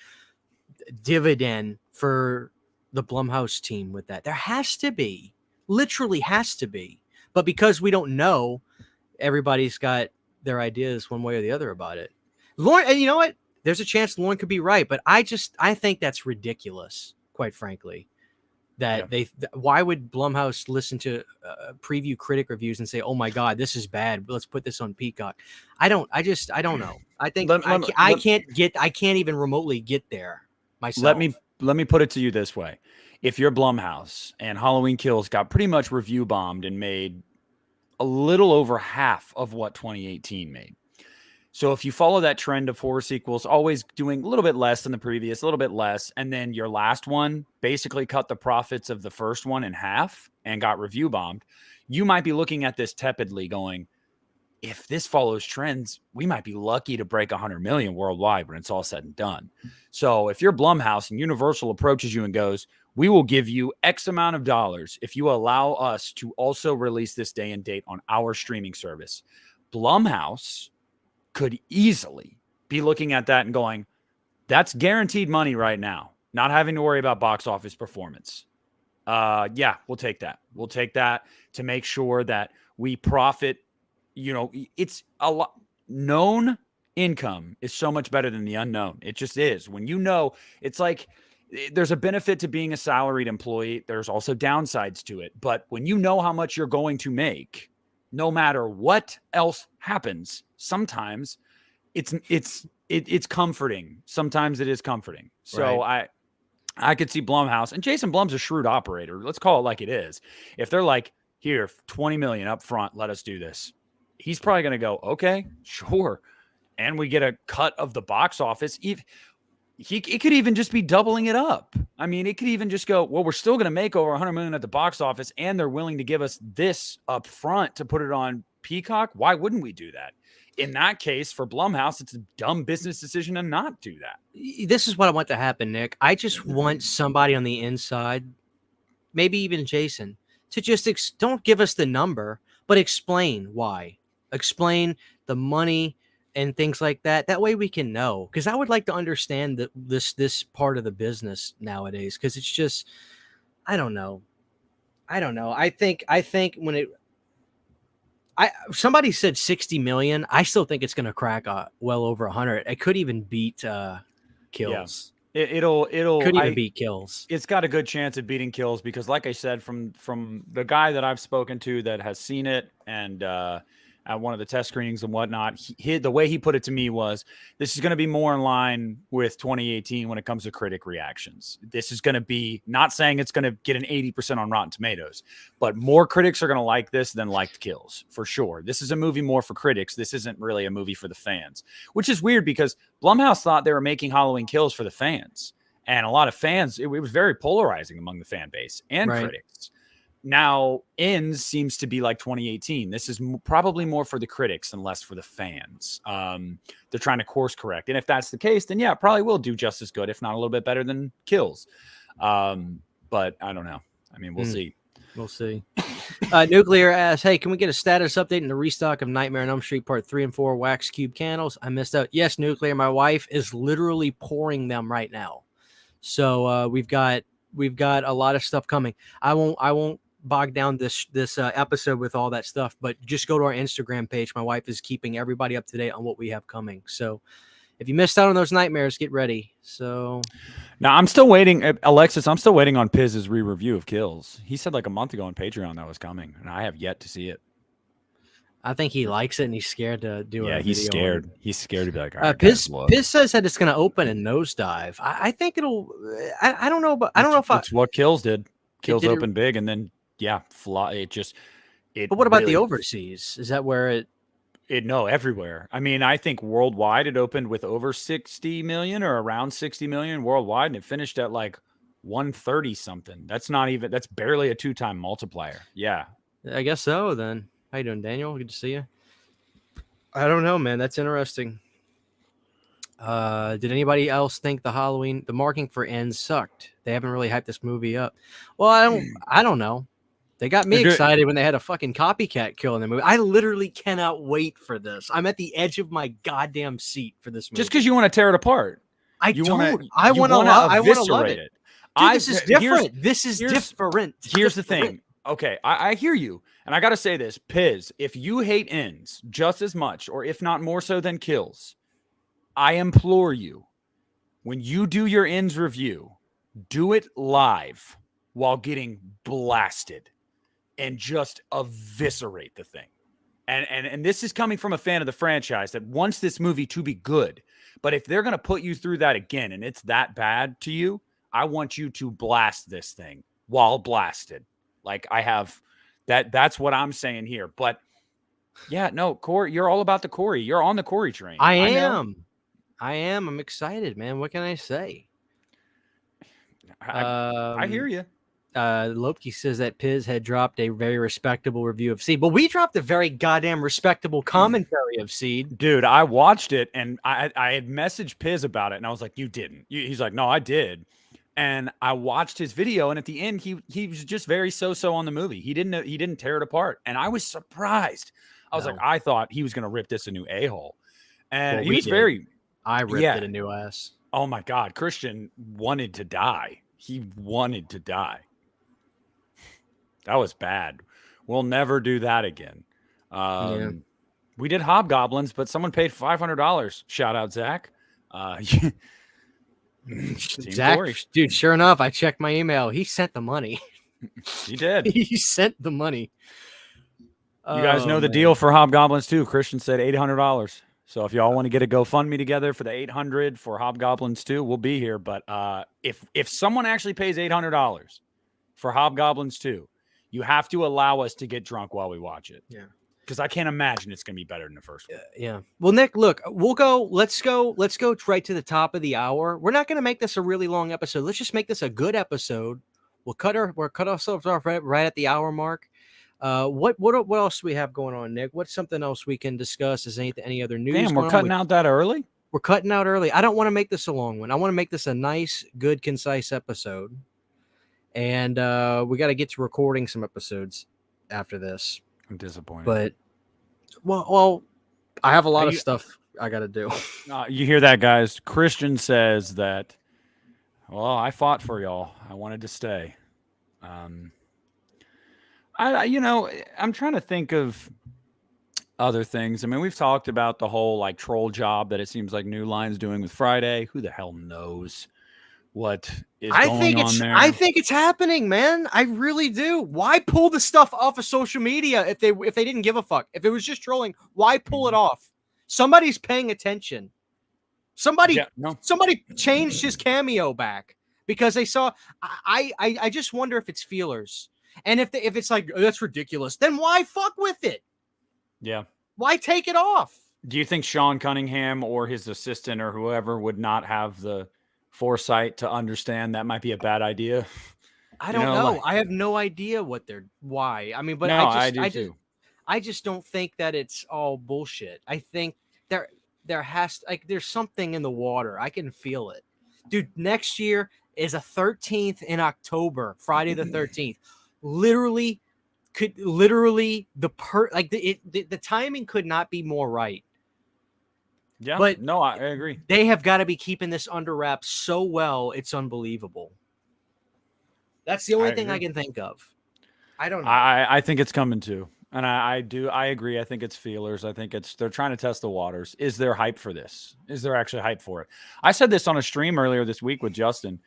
dividend for the Blumhouse team with that. There has to be, literally has to be. But because we don't know, everybody's got their ideas one way or the other about it. Lauren, and you know what? There's a chance Lauren could be right, but I think that's ridiculous, quite frankly. Why would Blumhouse listen to preview critic reviews and say, "Oh my God, this is bad. Let's put this on Peacock"? I don't know. I think I can't even remotely get there myself. Let me put it to you this way: if you're Blumhouse and Halloween Kills got pretty much review bombed and made a little over half of what 2018 made. So if you follow that trend of horror sequels, always doing a little bit less than the previous, a little bit less, and then your last one basically cut the profits of the first one in half and got review bombed, you might be looking at this tepidly going, if this follows trends, we might be lucky to break 100 million worldwide when it's all said and done. So if you're Blumhouse and Universal approaches you and goes, we will give you X amount of dollars if you allow us to also release this day and date on our streaming service, Blumhouse could easily be looking at that and going, that's guaranteed money right now, not having to worry about box office performance. Yeah, we'll take that. We'll take that to make sure that we profit. It's a lot. Known income is so much better than the unknown. It just is. When it's like there's a benefit to being a salaried employee. There's also downsides to it. But when you know how much you're going to make, no matter what else happens, sometimes it's comforting. Sometimes it is comforting. So right. I could see Blumhouse, and Jason Blum's a shrewd operator. Let's call it like it is. If they're like, here, 20 million up front, let us do this. He's probably going to go, okay, sure. And we get a cut of the box office. It could even just be doubling it up. I mean, it could even just go, well, we're still going to make over 100 million at the box office, and they're willing to give us this up front to put it on Peacock. Why wouldn't we do that? In that case, for Blumhouse, it's a dumb business decision to not do that. This is what I want to happen, Nick. I just want somebody on the inside, maybe even Jason, to just don't give us the number, but explain why. Explain the money and things like that. That way we can know. Because I would like to understand this part of the business nowadays. Because it's just, I don't know. I think when somebody said 60 million, I still think it's going to crack well over 100. It could even beat Kills. Yeah. It'll could even beat Kills. It's got a good chance of beating Kills because, like I said, from the guy that I've spoken to that has seen it and at one of the test screenings and whatnot, the way he put it to me was, this is going to be more in line with 2018 when it comes to critic reactions. This is going to be, not saying it's going to get an 80% on Rotten Tomatoes, but more critics are going to like this than liked Kills, for sure. This is a movie more for critics. This isn't really a movie for the fans, which is weird because Blumhouse thought they were making Halloween Kills for the fans. And a lot of fans, it was very polarizing among the fan base and critics. Now, Ends seems to be like 2018. This is probably more for the critics and less for the fans. They're trying to course correct. And if that's the case, then yeah, it probably will do just as good, if not a little bit better than Kills. But I don't know. I mean, we'll see. We'll see. Nuclear asks, hey, can we get a status update in the restock of Nightmare on Elm Street Part 3 and 4 wax cube candles? I missed out. Yes, Nuclear. My wife is literally pouring them right now. So we've got a lot of stuff coming. I won't bog down this episode with all that stuff, but just go to our Instagram page. My wife is keeping everybody up to date on what we have coming. So if you missed out on those nightmares, get ready. So now I'm still waiting, Alexis. I'm still waiting on Piz's re-review of Kills. He said like a month ago on Patreon that was coming, and I have yet to see it. I think he likes it, and he's scared to do it. Yeah, he's scared. He's scared to be like, all right, Piz says that it's going to open and nosedive. I think it'll. I don't know, but I don't know if that's what Kills did. Kills opened big, and then fly. But what about the overseas? Is that where it? No, everywhere. I mean, I think worldwide it opened with over 60 million or around 60 million worldwide, and it finished at like 130 something. That's barely a 2-time multiplier. Yeah, I guess so. Then how you doing, Daniel? Good to see you. I don't know, man. That's interesting. Did anybody else think the marking for Ends sucked? They haven't really hyped this movie up. Well, I don't know. They got me excited when they had a fucking copycat kill in the movie. I literally cannot wait for this. I'm at the edge of my goddamn seat for this movie. Just because you want to tear it apart. I want to love it. Dude, this is different. This is different. Here's the thing. Okay, I hear you. And I got to say this, Piz, if you hate Ends just as much, or if not more so than Kills, I implore you, when you do your Ends review, do it live while getting blasted and just eviscerate the thing. And this is coming from a fan of the franchise that wants this movie to be good. But if they're going to put you through that again and it's that bad to you, I want you to blast this thing while blasted. Like I have that's what I'm saying here. But yeah, no, Corey, you're all about the Corey. You're on the Corey train. I am. I'm excited, man. What can I say? I hear you. Lopke says that Piz had dropped a very respectable review of Seed, but we dropped a very goddamn respectable commentary of Seed. Dude, I watched it and I had messaged Piz about it and I was like, you didn't. He's like, no, I did. And I watched his video and at the end he was just very so on the movie. He didn't tear it apart. And I was surprised. I was like, I thought he was going to rip this a new a-hole. And he was I ripped it a new ass. Oh my God. Christian wanted to die. He wanted to die. That was bad. We'll never do that again. We did Hobgoblins, but someone paid $500. Shout out, Zach. Zach, dude, sure enough, I checked my email. He sent the money. He did. He sent the money. You guys know the deal for Hobgoblins too. Christian said $800. So if y'all want to get a GoFundMe together for the $800 for Hobgoblins 2, we'll be here. But if someone actually pays $800 for Hobgoblins 2, You have to allow us to get drunk while we watch it. Yeah. Because I can't imagine it's going to be better than the first one. Yeah. Well, Nick, look, let's go right to the top of the hour. We're not going to make this a really long episode. Let's just make this a good episode. We'll cut ourselves off right at the hour mark. What else do we have going on, Nick? What's something else we can discuss? Is any other news? Damn, we're cutting out that early? We're cutting out early. I don't want to make this a long one. I want to make this a nice, good, concise episode. And we got to get to recording some episodes after this. I'm disappointed. But, well, I have a lot of stuff I got to do. You hear that, guys? Christian says that, well, I fought for y'all. I wanted to stay. I'm trying to think of other things. I mean, we've talked about the whole like troll job that it seems like New Line's doing with Friday. Who the hell knows what is going on there? I think it's happening, man. I really do. Why pull the stuff off of social media if they didn't give a fuck? If it was just trolling, why pull it off? Somebody's paying attention. Somebody changed his cameo back because they saw. I just wonder if it's feelers, and if it's like that's ridiculous, then why fuck with it? Yeah. Why take it off? Do you think Sean Cunningham or his assistant or whoever would not have the foresight to understand that might be a bad idea? I don't know. I have no idea why. I mean, but no, I do too. I just don't think that it's all bullshit. I think there's something in the water. I can feel it. Dude, next year is a 13th in October, Friday the 13th. Literally the timing could not be more right. Yeah, but no, I agree. They have got to be keeping this under wraps so well, it's unbelievable. That's the only thing I can think of. I don't know. I think it's coming too. And I agree. I think it's feelers. I think they're trying to test the waters. Is there hype for this? Is there actually hype for it? I said this on a stream earlier this week with Justin.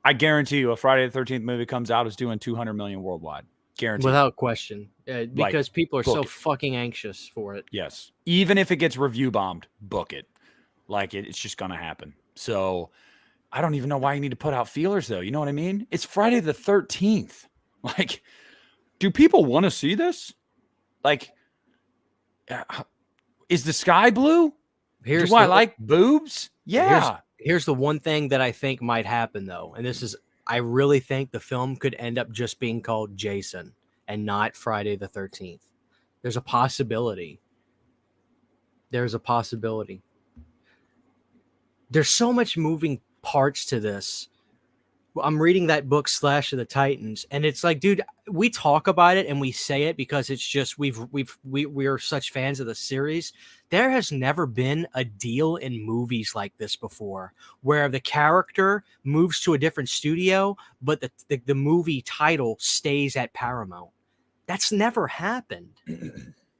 I guarantee you a Friday the 13th movie comes out is doing 200 million worldwide. Guaranteed. Without question. Because people are so fucking anxious for it. Yes. Even if it gets review bombed, book it. Like it's just going to happen. So I don't even know why you need to put out feelers though. You know what I mean? It's Friday the 13th. Like, do people want to see this? Like, is the sky blue? Do I like boobs? Yeah. Here's the one thing that I think might happen though. And this is, I really think the film could end up just being called Jason and not Friday the 13th. There's a possibility. There's so much moving parts to this. I'm reading that book Slash of the Titans, and it's like, dude, we talk about it and we say it because it's just we are such fans of the series. There has never been a deal in movies like this before, where the character moves to a different studio, but the movie title stays at Paramount. That's never happened.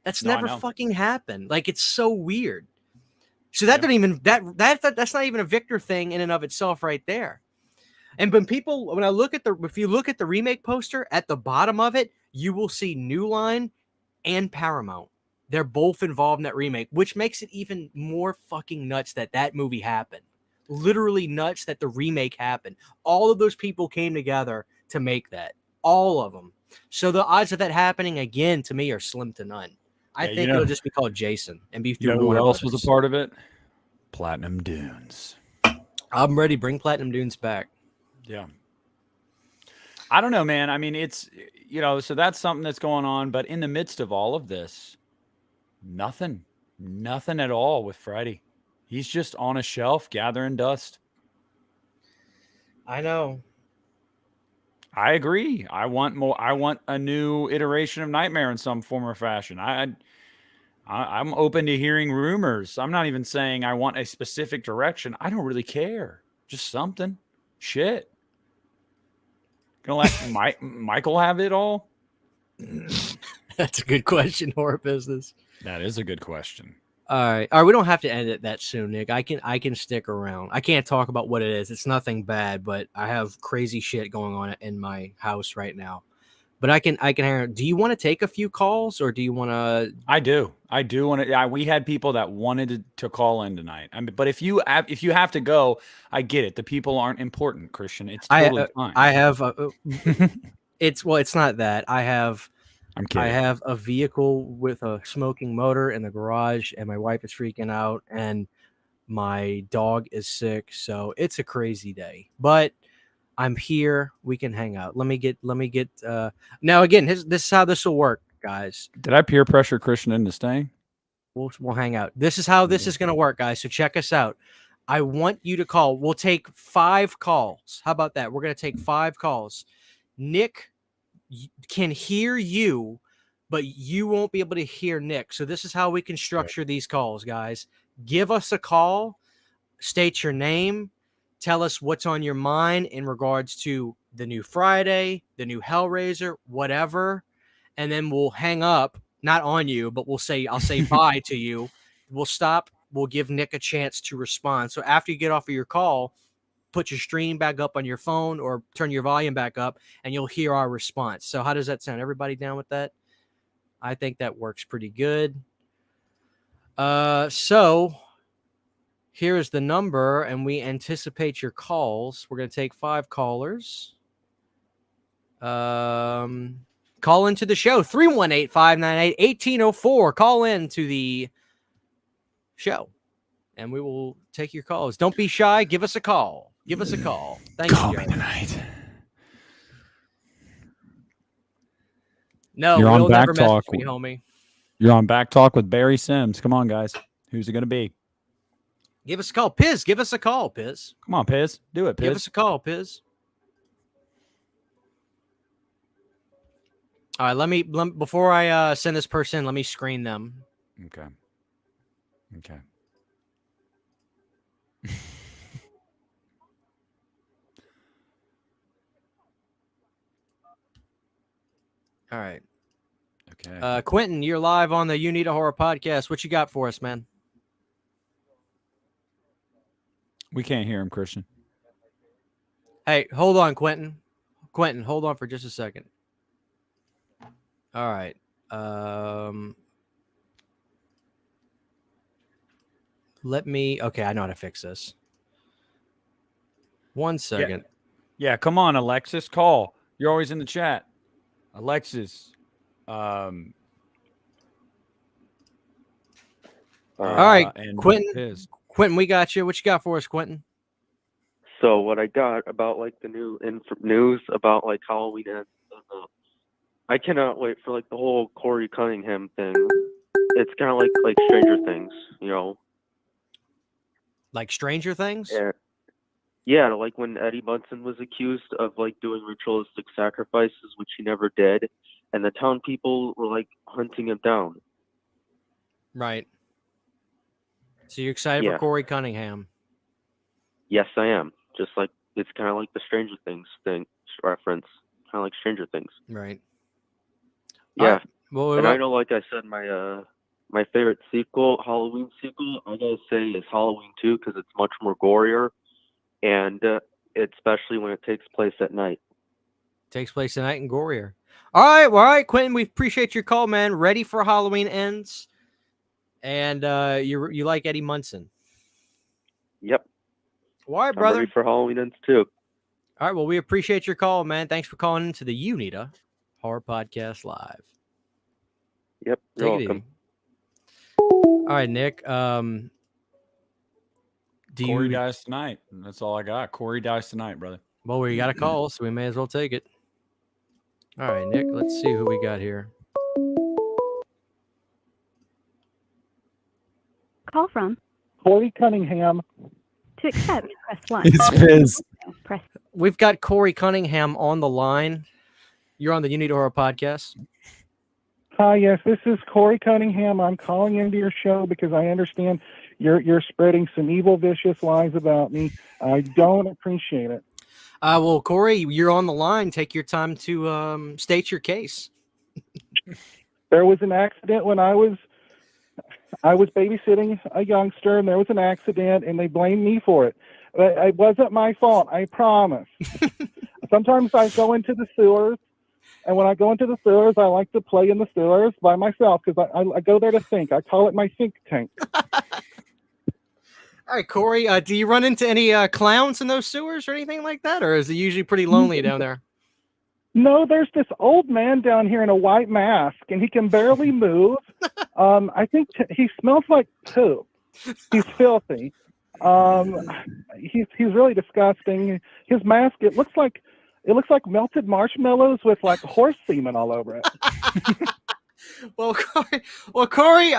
That's never fucking happened. Like, it's so weird. So that doesn't even that's not even a Victor thing in and of itself, right there. And if you look at the remake poster at the bottom of it, you will see New Line and Paramount. They're both involved in that remake, which makes it even more fucking nuts that movie happened. Literally nuts that the remake happened. All of those people came together to make that. All of them. So the odds of that happening again to me are slim to none. I think it'll just be called Jason and be through. Who else was a part of it? Platinum Dunes. I'm ready. Bring Platinum Dunes back. Yeah. I don't know, man. I mean, it's, so that's something that's going on. But in the midst of all of this, nothing at all with Freddy. He's just on a shelf gathering dust. I know. I agree. I want more. I want a new iteration of Nightmare in some form or fashion. I'm open to hearing rumors. I'm not even saying I want a specific direction. I don't really care. Just something. Shit. Gonna let Michael have it all? That's a good question, horror business. That is a good question. All right. We don't have to end it that soon, Nick. I can stick around. I can't talk about what it is. It's nothing bad, but I have crazy shit going on in my house right now. But I can hear. Do you want to take a few calls, or do you want to? I do want to. We had people that wanted to call in tonight. I mean, but if you have to go, I get it. The people aren't important, Christian. It's totally fine. I have. It's not that. I have kidding. a vehicle with a smoking motor in the garage, and my wife is freaking out, and my dog is sick, so it's a crazy day. But I'm here. We can hang out. Let me get. Now again, this is how this will work, guys. Did I peer pressure Christian into staying? We'll hang out. This is how this is going to work, guys. So check us out. I want you to call. We'll take 5 calls. How about that? We're going to take 5 calls. Nick can hear you, but you won't be able to hear Nick. So this is how we can structure these calls, guys. Give us a call, state your name, tell us what's on your mind in regards to the new Friday, the new Hellraiser, whatever, and then we'll hang up, not on you, but I'll say bye to you. We'll stop. We'll give Nick a chance to respond. So after you get off of your call, put your stream back up on your phone or turn your volume back up, and you'll hear our response. So how does that sound? Everybody down with that? I think that works pretty good. So here is the number, and we anticipate your calls. We're going to take 5 callers. Call into the show, 318-598-1804. Call in to the show, and we will take your calls. Don't be shy. Give us a call. Give us a call. Thank Call you, me Joe. tonight. No, You're on we'll never Back message Talk. me, homie. You're on Back Talk with Barry Sims. Come on, guys. Who's it going to be? Give us a call. Piz, give us a call, Piz. Come on, Piz. Do it, Piz. Give us a call, Piz. All right, let me before I send this person, let me screen them. Okay. All right. Okay. Quentin, you're live on the Uneeda Horror Podcast. What you got for us, man? We can't hear him, Christian. Hey, hold on, Quentin. Quentin, hold on for just a second. All right. Okay, I know how to fix this. 1 second. Yeah, come on, Alexis. Call. You're always in the chat. Alexis. All right, and Quentin. Piz. Quentin, we got you. What you got for us, Quentin? So what I got about like the new news about like Halloween ends, I cannot wait for like the whole Corey Cunningham thing. It's kind of like Stranger Things, you know. Like Stranger Things? Yeah, like when Eddie Munson was accused of like doing ritualistic sacrifices, which he never did, and the town people were like hunting him down. Right. So you're excited for Corey Cunningham? Yes, I am. Just like it's kind of like the Stranger Things thing reference, kind of like Stranger Things. Right. Yeah. Right. Well, and I know, like I said, my favorite sequel, Halloween sequel, I gotta say is Halloween 2 because it's much more gorier, and especially when it takes place at night. Takes place at night and gorier. All right, Quentin. We appreciate your call, man. Ready for Halloween ends, and you like Eddie Munson? Yep. All right, brother. I'm ready for Halloween ends too. All right. Well, we appreciate your call, man. Thanks for calling into the Uneeda Horror Podcast Live. Yep. You're welcome. All right, Nick. Corey dies tonight. That's all I got. Corey dies tonight, brother. Well, we got a call, so we may as well take it. All right, Nick. Let's see who we got here. Call from Corey Cunningham. To accept, press 1. It's Piz. We've got Corey Cunningham on the line. You're on the Uneeda Horror Podcast. Hi, yes, this is Corey Cunningham. I'm calling into your show because I understand you're spreading some evil, vicious lies about me. I don't appreciate it. Well, Corey, you're on the line. Take your time to state your case. There was an accident when I was babysitting a youngster, and there was an accident, and they blamed me for it. But it wasn't my fault, I promise. Sometimes I go into the sewers, and when I go into the sewers, I like to play in the sewers by myself because I go there to think. I call it my think tank. All right, Corey, do you run into any clowns in those sewers or anything like that? Or is it usually pretty lonely down there? No, there's this old man down here in a white mask, and he can barely move. I think he smells like poop. He's filthy. He's really disgusting. His mask, it looks like melted marshmallows with like horse semen all over it. Well, Corey,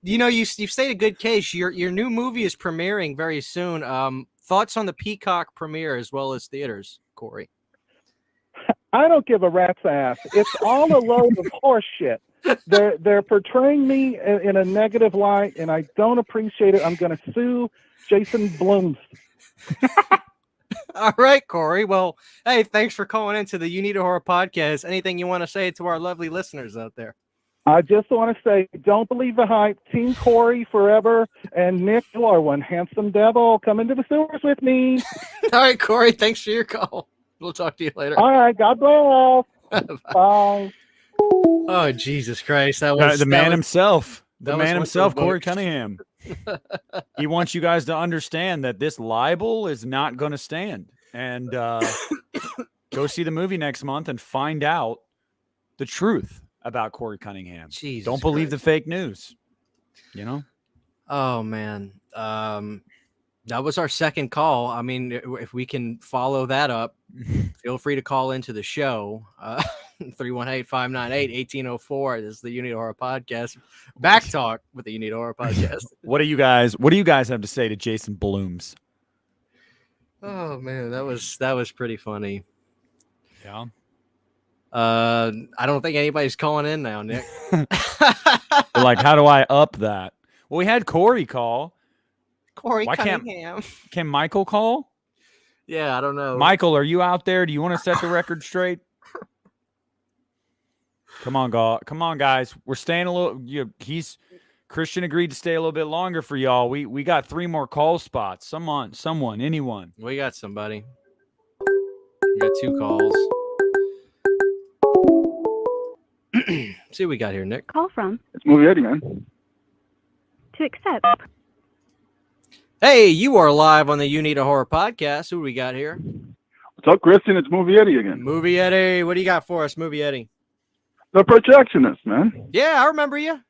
you've stated a good case. Your new movie is premiering very soon. Thoughts on the Peacock premiere as well as theaters, Corey? I don't give a rat's ass. It's all a load of horse shit. They're portraying me in a negative light, and I don't appreciate it. I'm going to sue Jason Blooms. All right, Corey. Well, hey, thanks for calling into the Uneeda Horror Podcast. Anything you want to say to our lovely listeners out there? I just want to say, don't believe the hype. Team Corey forever, and Nick, you are one handsome devil. Come into the sewers with me. All right, Corey. Thanks for your call. We'll talk to you later. All right. God bless. Bye. Oh, Jesus Christ. That was the man himself. The that was man one himself, for the Corey books. Cunningham. He wants you guys to understand that this libel is not going to stand. And go see the movie next month and find out the truth about Corey Cunningham. Jesus Don't believe the Christ. fake news. You know? Oh, man. That was our second call. I mean, if we can follow that up, feel free to call into the show. 318-598-1804. This is the Uneeda Horror Podcast. Back talk with the Uneeda Horror Podcast. What do you guys have to say to Jason Blooms? Oh man, that was pretty funny. Yeah. I don't think anybody's calling in now, Nick. They're like, how do I up that? Well, we had Corey call. Corey Why can't- Cunningham. Can Michael call? Yeah, I don't know. Michael, are you out there? Do you want to set the record straight? Come on, guys. We're staying a little. Christian agreed to stay a little bit longer for y'all. We got 3 more call spots. Someone, anyone. We got somebody. We got 2 calls. See what we got here, Nick. Call from It's Movie Eddie, man. to accept. Hey, you are live on the Uneeda Horror Podcast. Who do we got here? What's up, Christian? It's Movie Eddie again. Movie Eddie. What do you got for us, Movie Eddie? The projectionist, man. Yeah, I remember you.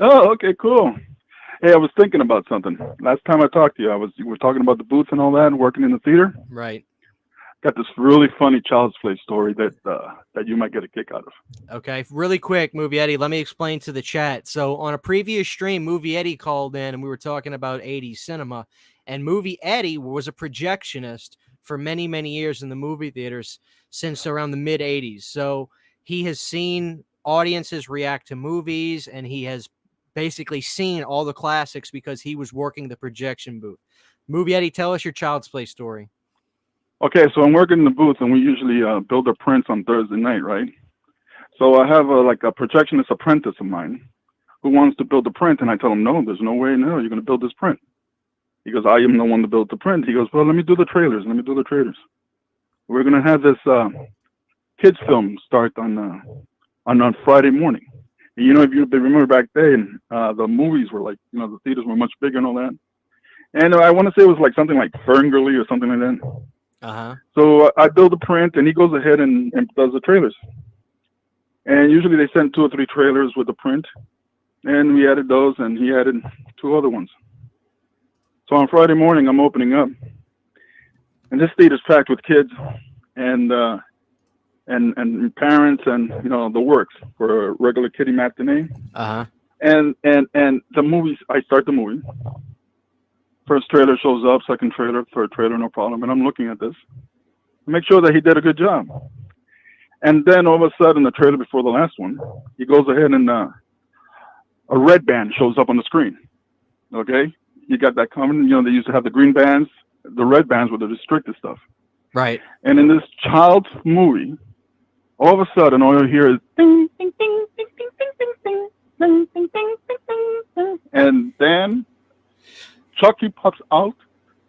Oh, okay, cool. Hey, I was thinking about something. Last time I talked to you, we were talking about the booths and all that and working in the theater. Right. Got this really funny Child's Play story that you might get a kick out of. Okay, really quick, Movie Eddie, let me explain to the chat. So on a previous stream, Movie Eddie called in and we were talking about 80s cinema. And Movie Eddie was a projectionist for many, many years in the movie theaters since around the mid-80s. So he has seen audiences react to movies and he has basically seen all the classics because he was working the projection booth. Movie Eddie, tell us your Child's Play story. Okay, so I'm working in the booth, and we usually build our prints on Thursday night, right? So I have a projectionist apprentice of mine who wants to build a print, and I tell him, no, there's no way in hell you're going to build this print. He goes, I am the one to build the print. He goes, well, let me do the trailers. We're going to have this kids film start on Friday morning. And, you know, if you remember back then, the movies were like, you know, the theaters were much bigger and all that. And I want to say it was like something like Ferngully or something like that. Uh-huh. So I build a print, and he goes ahead and does the trailers. And usually they send 2 or 3 trailers with the print, and we added those, and he added 2 other ones. So on Friday morning, I'm opening up, and this theater's packed with kids and parents, and you know the works for a regular kiddie matinee. Uh-huh. And the movies. I start the movie. First trailer shows up, second trailer, third trailer, no problem. And I'm looking at this. Make sure that he did a good job. And then all of a sudden, the trailer before the last one, he goes ahead and a red band shows up on the screen. Okay? You got that coming. You know, they used to have the green bands. The red bands were the restricted stuff. Right. And in this child's movie, all of a sudden, all you hear is ding, ding, ding, ding, ding, ding, ding, ding, ding, ding, ding, ding, ding. And then Chucky pops out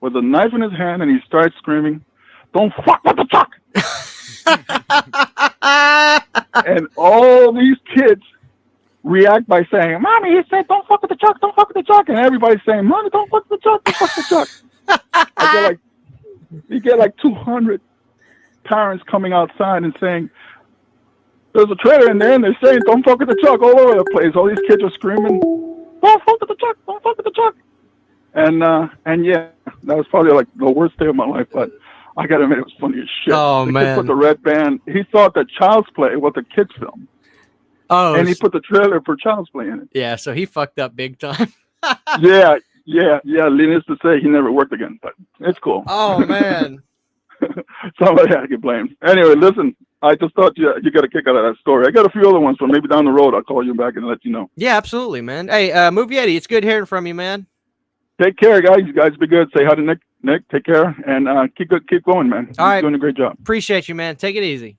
with a knife in his hand, and he starts screaming, "Don't fuck with the Chuck!" And all these kids react by saying, "Mommy, he said don't fuck with the Chuck, don't fuck with the Chuck," and everybody's saying, "Mommy, don't fuck with the Chuck, don't fuck with the Chuck." You get like 200 parents coming outside and saying, there's a trailer in there, and they're saying, "Don't fuck with the truck" all over the place. All these kids are screaming, "Don't fuck with the truck! Don't fuck with the truck!" And yeah, that was probably like the worst day of my life. But I gotta admit, it was funny as shit. Oh, the man. kid put the red band. He thought that Child's Play was a kids film, Oh, and he put the trailer for Child's Play in it. yeah. So he fucked up big time. Yeah. Needless to say, he never worked again, but it's cool. Oh man. Somebody had to get blamed. Anyway, listen, I just thought you got a kick out of that story. I got a few other ones, but maybe down the road I'll call you back and let you know. Yeah, absolutely, man. Hey, Movie Eddie, it's good hearing from you, man. Take care, guys. You guys be good. Say hi to Nick. Nick, take care, and keep going, man. All You're right. doing a great job. Appreciate you, man. Take it easy.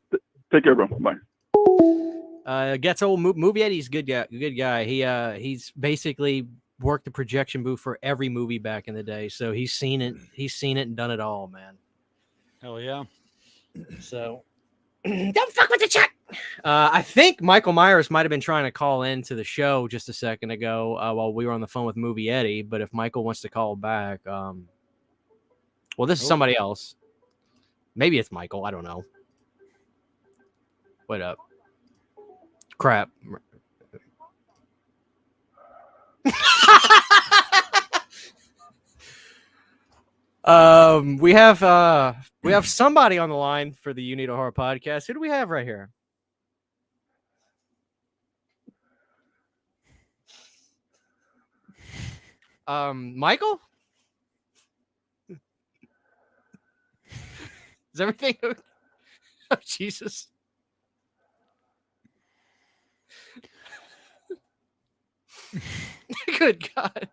Take care, bro. Bye. Gets old. Movie Eddie's good guy. Good guy. He's basically worked the projection booth for every movie back in the day, so he's seen it. He's seen it and done it all, man. Hell yeah. So don't fuck with the check. I think Michael Myers might have been trying to call into the show just a second ago while we were on the phone with Movie Eddie. But if Michael wants to call back, well, this is somebody else. Maybe it's Michael. I don't know. What up? Crap. We have somebody on the line for the Uneeda Horror Podcast. Who do we have right here? Michael? Is everything okay? Oh, Jesus. Good God.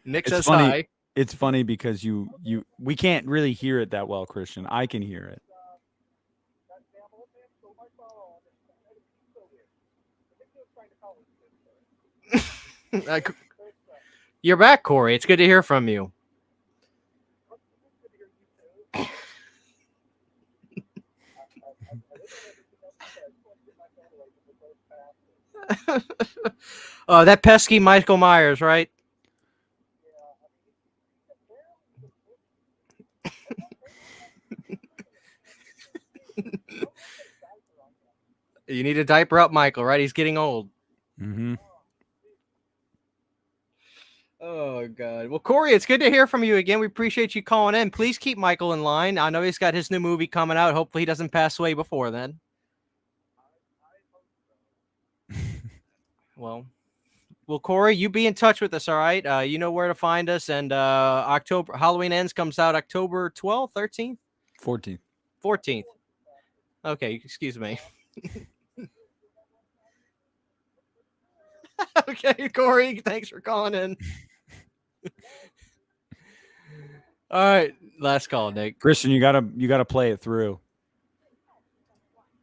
Nick It's says funny. hi. It's funny because we can't really hear it that well, Christian. I can hear it. You're back, Corey. It's good to hear from you. Oh, that pesky Michael Myers, right? You need to diaper up Michael, right? He's getting old. Mm-hmm. Oh, God. Well, Corey, it's good to hear from you again. We appreciate you calling in. Please keep Michael in line. I know he's got his new movie coming out. Hopefully he doesn't pass away before then. Well, Corey, you be in touch with us, all right? You know where to find us. And Halloween Ends comes out October 12th, 13th? 14th. 14th. Okay, excuse me. Okay, Corey, thanks for calling in. All right, last call, Nick. Christian, you gotta play it through.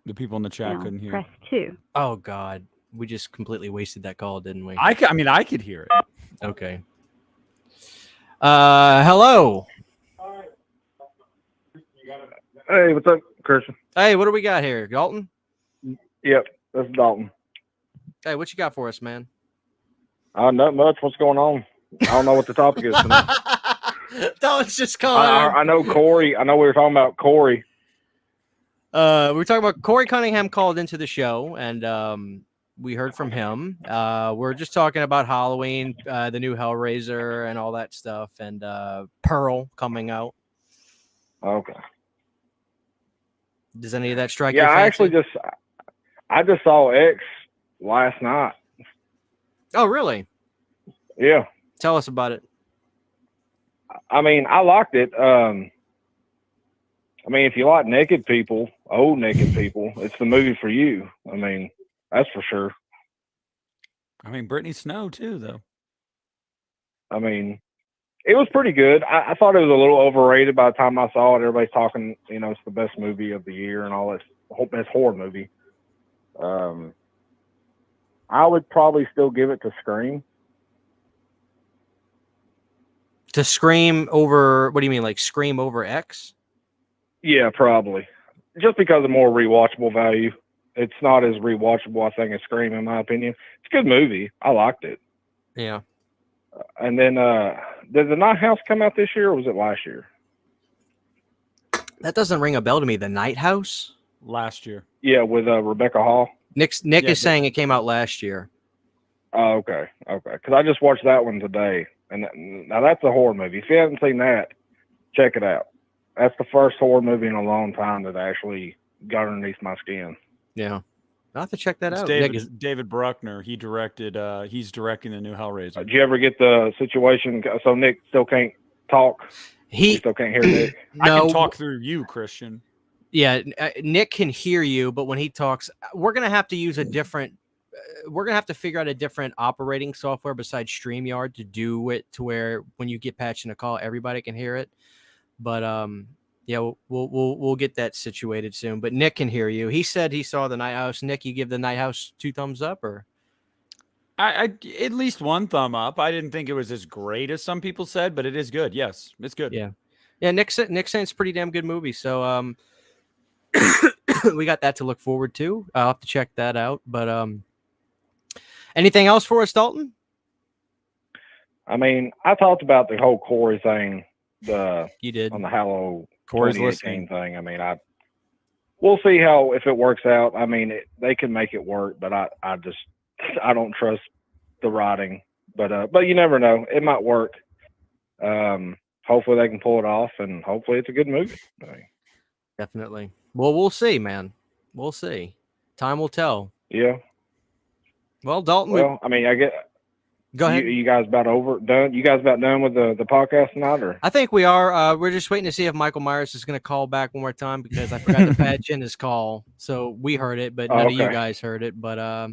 The people in the chat Now, couldn't hear. press 2. Oh, God. We just completely wasted that call, didn't we? I could hear it. Okay. Hello. Hey, what's up, Christian? Hey, what do we got here? Dalton? Yep, that's Dalton. Hey, what you got for us, man? Not much. What's going on? I don't know what the topic is tonight. Dalton's just calling. I know Corey. I know we were talking about Corey. We were talking about Corey Cunningham called into the show, and we heard from him. We're just talking about Halloween, the new Hellraiser, and all that stuff, and Pearl coming out. Okay. Does any of that strike Yeah, your fancy? I just saw X last night. Oh, really? Yeah. Tell us about it. I mean, I liked it. I mean, if you like naked people, old naked people, it's the movie for you. I mean, that's for sure. I mean, Brittany Snow too, though. I mean, it was pretty good. I thought it was a little overrated by the time I saw it. Everybody's talking, it's the best movie of the year and all this. Best horror movie. I would probably still give it to Scream. To Scream over, what do you mean, like Scream over X? Yeah, probably. just because of more rewatchable value. It's not as rewatchable, I think, as Scream, in my opinion. It's a good movie. I liked it. Yeah. And then, did The Night House come out this year, or was it last year? That doesn't ring a bell to me. The Night House? Last year. Yeah, with Rebecca Hall. Nick Yeah, is saying it came out last year. Oh, okay. Because I just watched that one today. And now that's a horror movie. If you haven't seen that, check it out. That's the first horror movie in a long time that actually got underneath my skin. Yeah. I'll have to check that It's out. David Bruckner. He directed. He's directing the new Hellraiser. Did you ever get the situation? So Nick still can't talk. We still can't hear Nick. I can talk through you, Christian. Yeah, Nick can hear you, but when he talks, we're gonna have to use a different. We're gonna have to figure out a different operating software besides StreamYard to do it to where when you get patched in a call, everybody can hear it. But yeah, we'll get that situated soon. But Nick can hear you. He said he saw the Night House. Nick, you give the Night House 2 thumbs up, or? I at least 1 thumb up. I didn't think it was as great as some people said, but it is good. Yes, it's good. Yeah. Nick saying it's a pretty damn good movie. So we got that to look forward to. I'll have to check that out. But anything else for us, Dalton? I mean, I talked about the whole Corey thing. You did on the Halloween Corey's 2018 thing. I mean, we'll see if it works out. I mean, they can make it work, but I don't trust the writing. But you never know. It might work. Hopefully they can pull it off, and hopefully it's a good movie. Definitely. Well, we'll see, man. We'll see. Time will tell. Yeah. Well, Dalton. Well, I mean, I get. Go ahead. You guys about done? You guys about done with the podcast tonight, or? I think we are. We're just waiting to see if Michael Myers is going to call back one more time because I forgot to patch in his call. So we heard it, but none of you guys heard it. But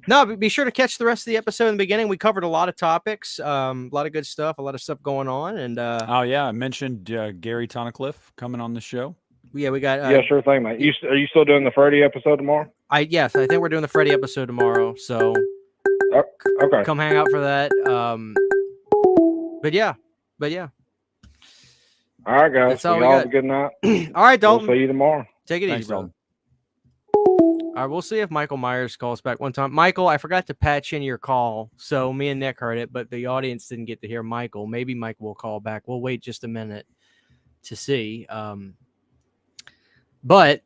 no, be sure to catch the rest of the episode in the beginning. We covered a lot of topics, a lot of good stuff, a lot of stuff going on. And oh yeah, I mentioned Gary Tunnicliffe coming on the show. Yeah, we got. Yeah, sure thing, mate. Are you still doing the Freddy episode tomorrow? Yes, I think we're doing the Freddy episode tomorrow. So. Okay. Come hang out for that. But yeah. All right, guys. That's all we y'all got. have a good night. All right, Dalton. We'll see you tomorrow. Take it Thanks, easy, brother. All right, we'll see if Michael Myers calls back one time. Michael, I forgot to patch in your call, so me and Nick heard it, but the audience didn't get to hear Michael. Maybe Michael will call back. We'll wait just a minute to see. But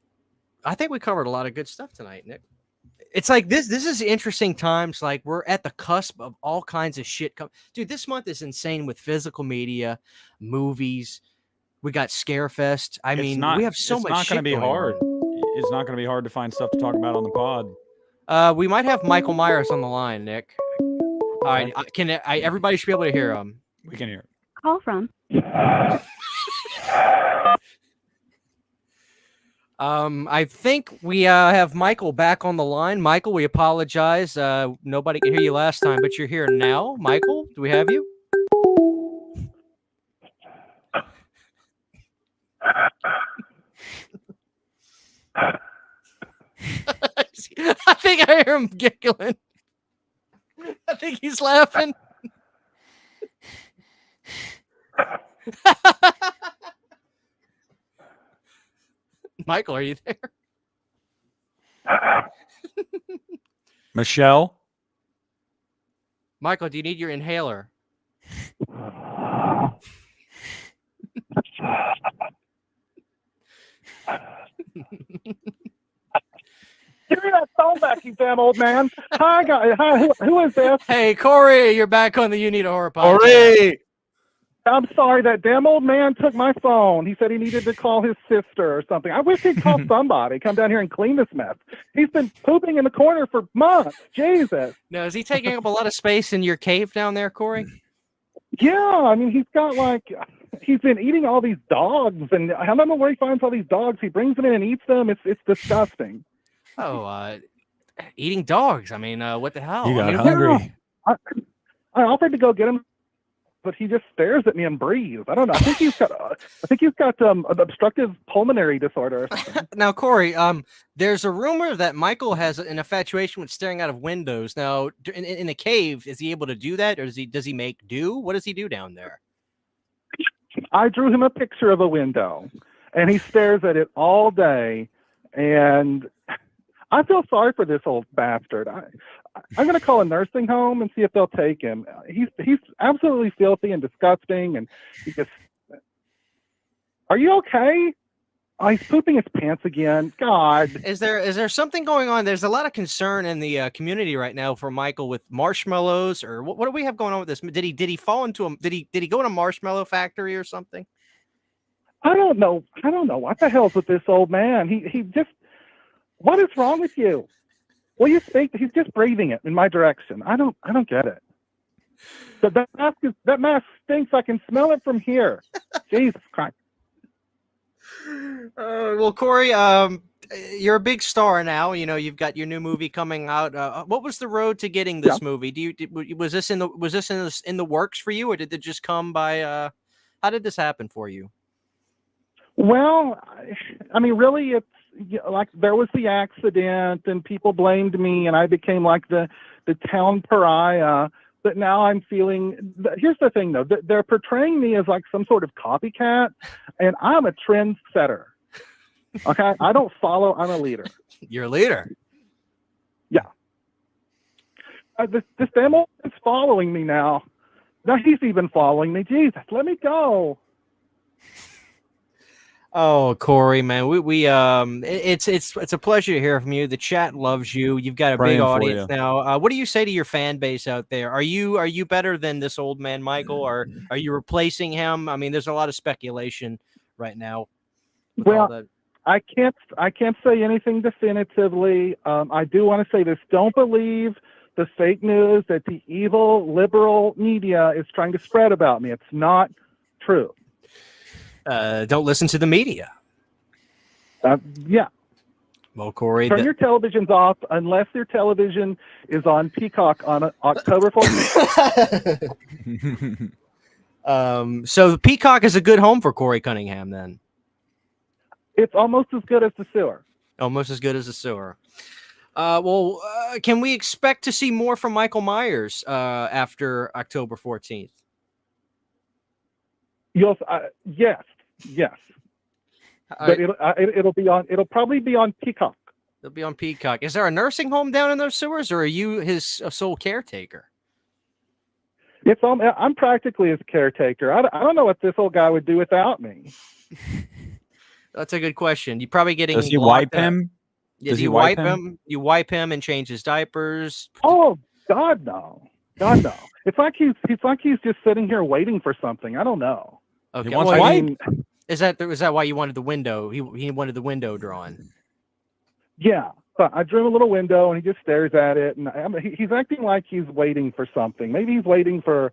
I think we covered a lot of good stuff tonight, Nick. It's like this is interesting times. Like we're at the cusp of all kinds of shit. Dude, this month is insane with physical media, movies. We got Scarefest. I mean, we have so much shit. It's not going to be hard. It's not going to be hard to find stuff to talk about on the pod. We might have Michael Myers on the line, Nick. All right, everybody should be able to hear him. We can hear it. Call from. I think we have Michael back on the line. Michael, we apologize. Nobody could hear you last time, but you're here now. Michael, do we have you? I think I hear him giggling. I think he's laughing. Michael, are you there? Michelle? Michael, do you need your inhaler? Give me that phone back, you damn old man. Hi, guys. Hi, who is this? Hey, Corey, you're back on the Uneeda Horror Podcast. Corey! I'm sorry, that damn old man took my phone. He said he needed to call his sister or something. I wish he'd call somebody, come down here and clean this mess. He's been pooping in the corner for months. Jesus. Now, is he taking up a lot of space in your cave down there, Corey? Yeah, I mean, he's been eating all these dogs, and I don't know where he finds all these dogs. He brings them in and eats them. It's disgusting. Oh, eating dogs. I mean, what the hell? You got I mean, hungry. I offered to go get him, but he just stares at me and breathes. I don't know. I think he's got an obstructive pulmonary disorder or something. Now, Corey, there's a rumor that Michael has an infatuation with staring out of windows. Now, in a cave, is he able to do that, or does he make do? What does he do down there? I drew him a picture of a window, and he stares at it all day. And I feel sorry for this old bastard. I'm going to call a nursing home and see if they'll take him. He's absolutely filthy and disgusting, and he just. Are you okay? Oh, he's pooping his pants again. God. Is there something going on? There's a lot of concern in the community right now for Michael with marshmallows, or what do we have going on with this? Did he fall into a did he go in a marshmallow factory or something? I don't know what the hell's with this old man. He just. What is wrong with you? Will you speak? He's just breathing it in my direction. I don't get it. That mask stinks. I can smell it from here. Jesus Christ. Well, Corey, you're a big star now. You know, you've got your new movie coming out. What was the road to getting this movie? Was this in the works for you, or did it just come by? How did this happen for you? Well, I mean, really, it's like there was the accident, and people blamed me, and I became like the town pariah. But now I'm feeling. Here's the thing, though. They're portraying me as like some sort of copycat, and I'm a trendsetter. Okay, I don't follow. I'm a leader. You're a leader. Yeah. This demo is following me now. Now he's even following me. Jesus, let me go. Oh, Corey, man, it's a pleasure to hear from you. The chat loves you. You've got a big audience now. What do you say to your fan base out there? Are you better than this old man, Michael, or are you replacing him? I mean, there's a lot of speculation right now. Well, I can't say anything definitively. I do want to say this: don't believe the fake news that the evil liberal media is trying to spread about me. It's not true. Don't listen to the media. Yeah. Well, Corey, turn your televisions off unless your television is on Peacock on October 14th. So the Peacock is a good home for Corey Cunningham, then. It's almost as good as the sewer. Almost as good as the sewer. Can we expect to see more from Michael Myers after October 14th? Yes. But it'll probably be on Peacock. It'll be on Peacock. Is there a nursing home down in those sewers, or are you his sole caretaker? I'm practically his caretaker. I don't know what this old guy would do without me. That's a good question. You're probably getting. Does he wipe him? Does he wipe him? You wipe him and change his diapers. Oh God, no! God, no! It's like he's just sitting here waiting for something. I don't know. Okay. Is that why you wanted the window? He wanted the window drawn. Yeah, but I drew a little window, and he just stares at it, and he's acting like he's waiting for something. Maybe he's waiting for.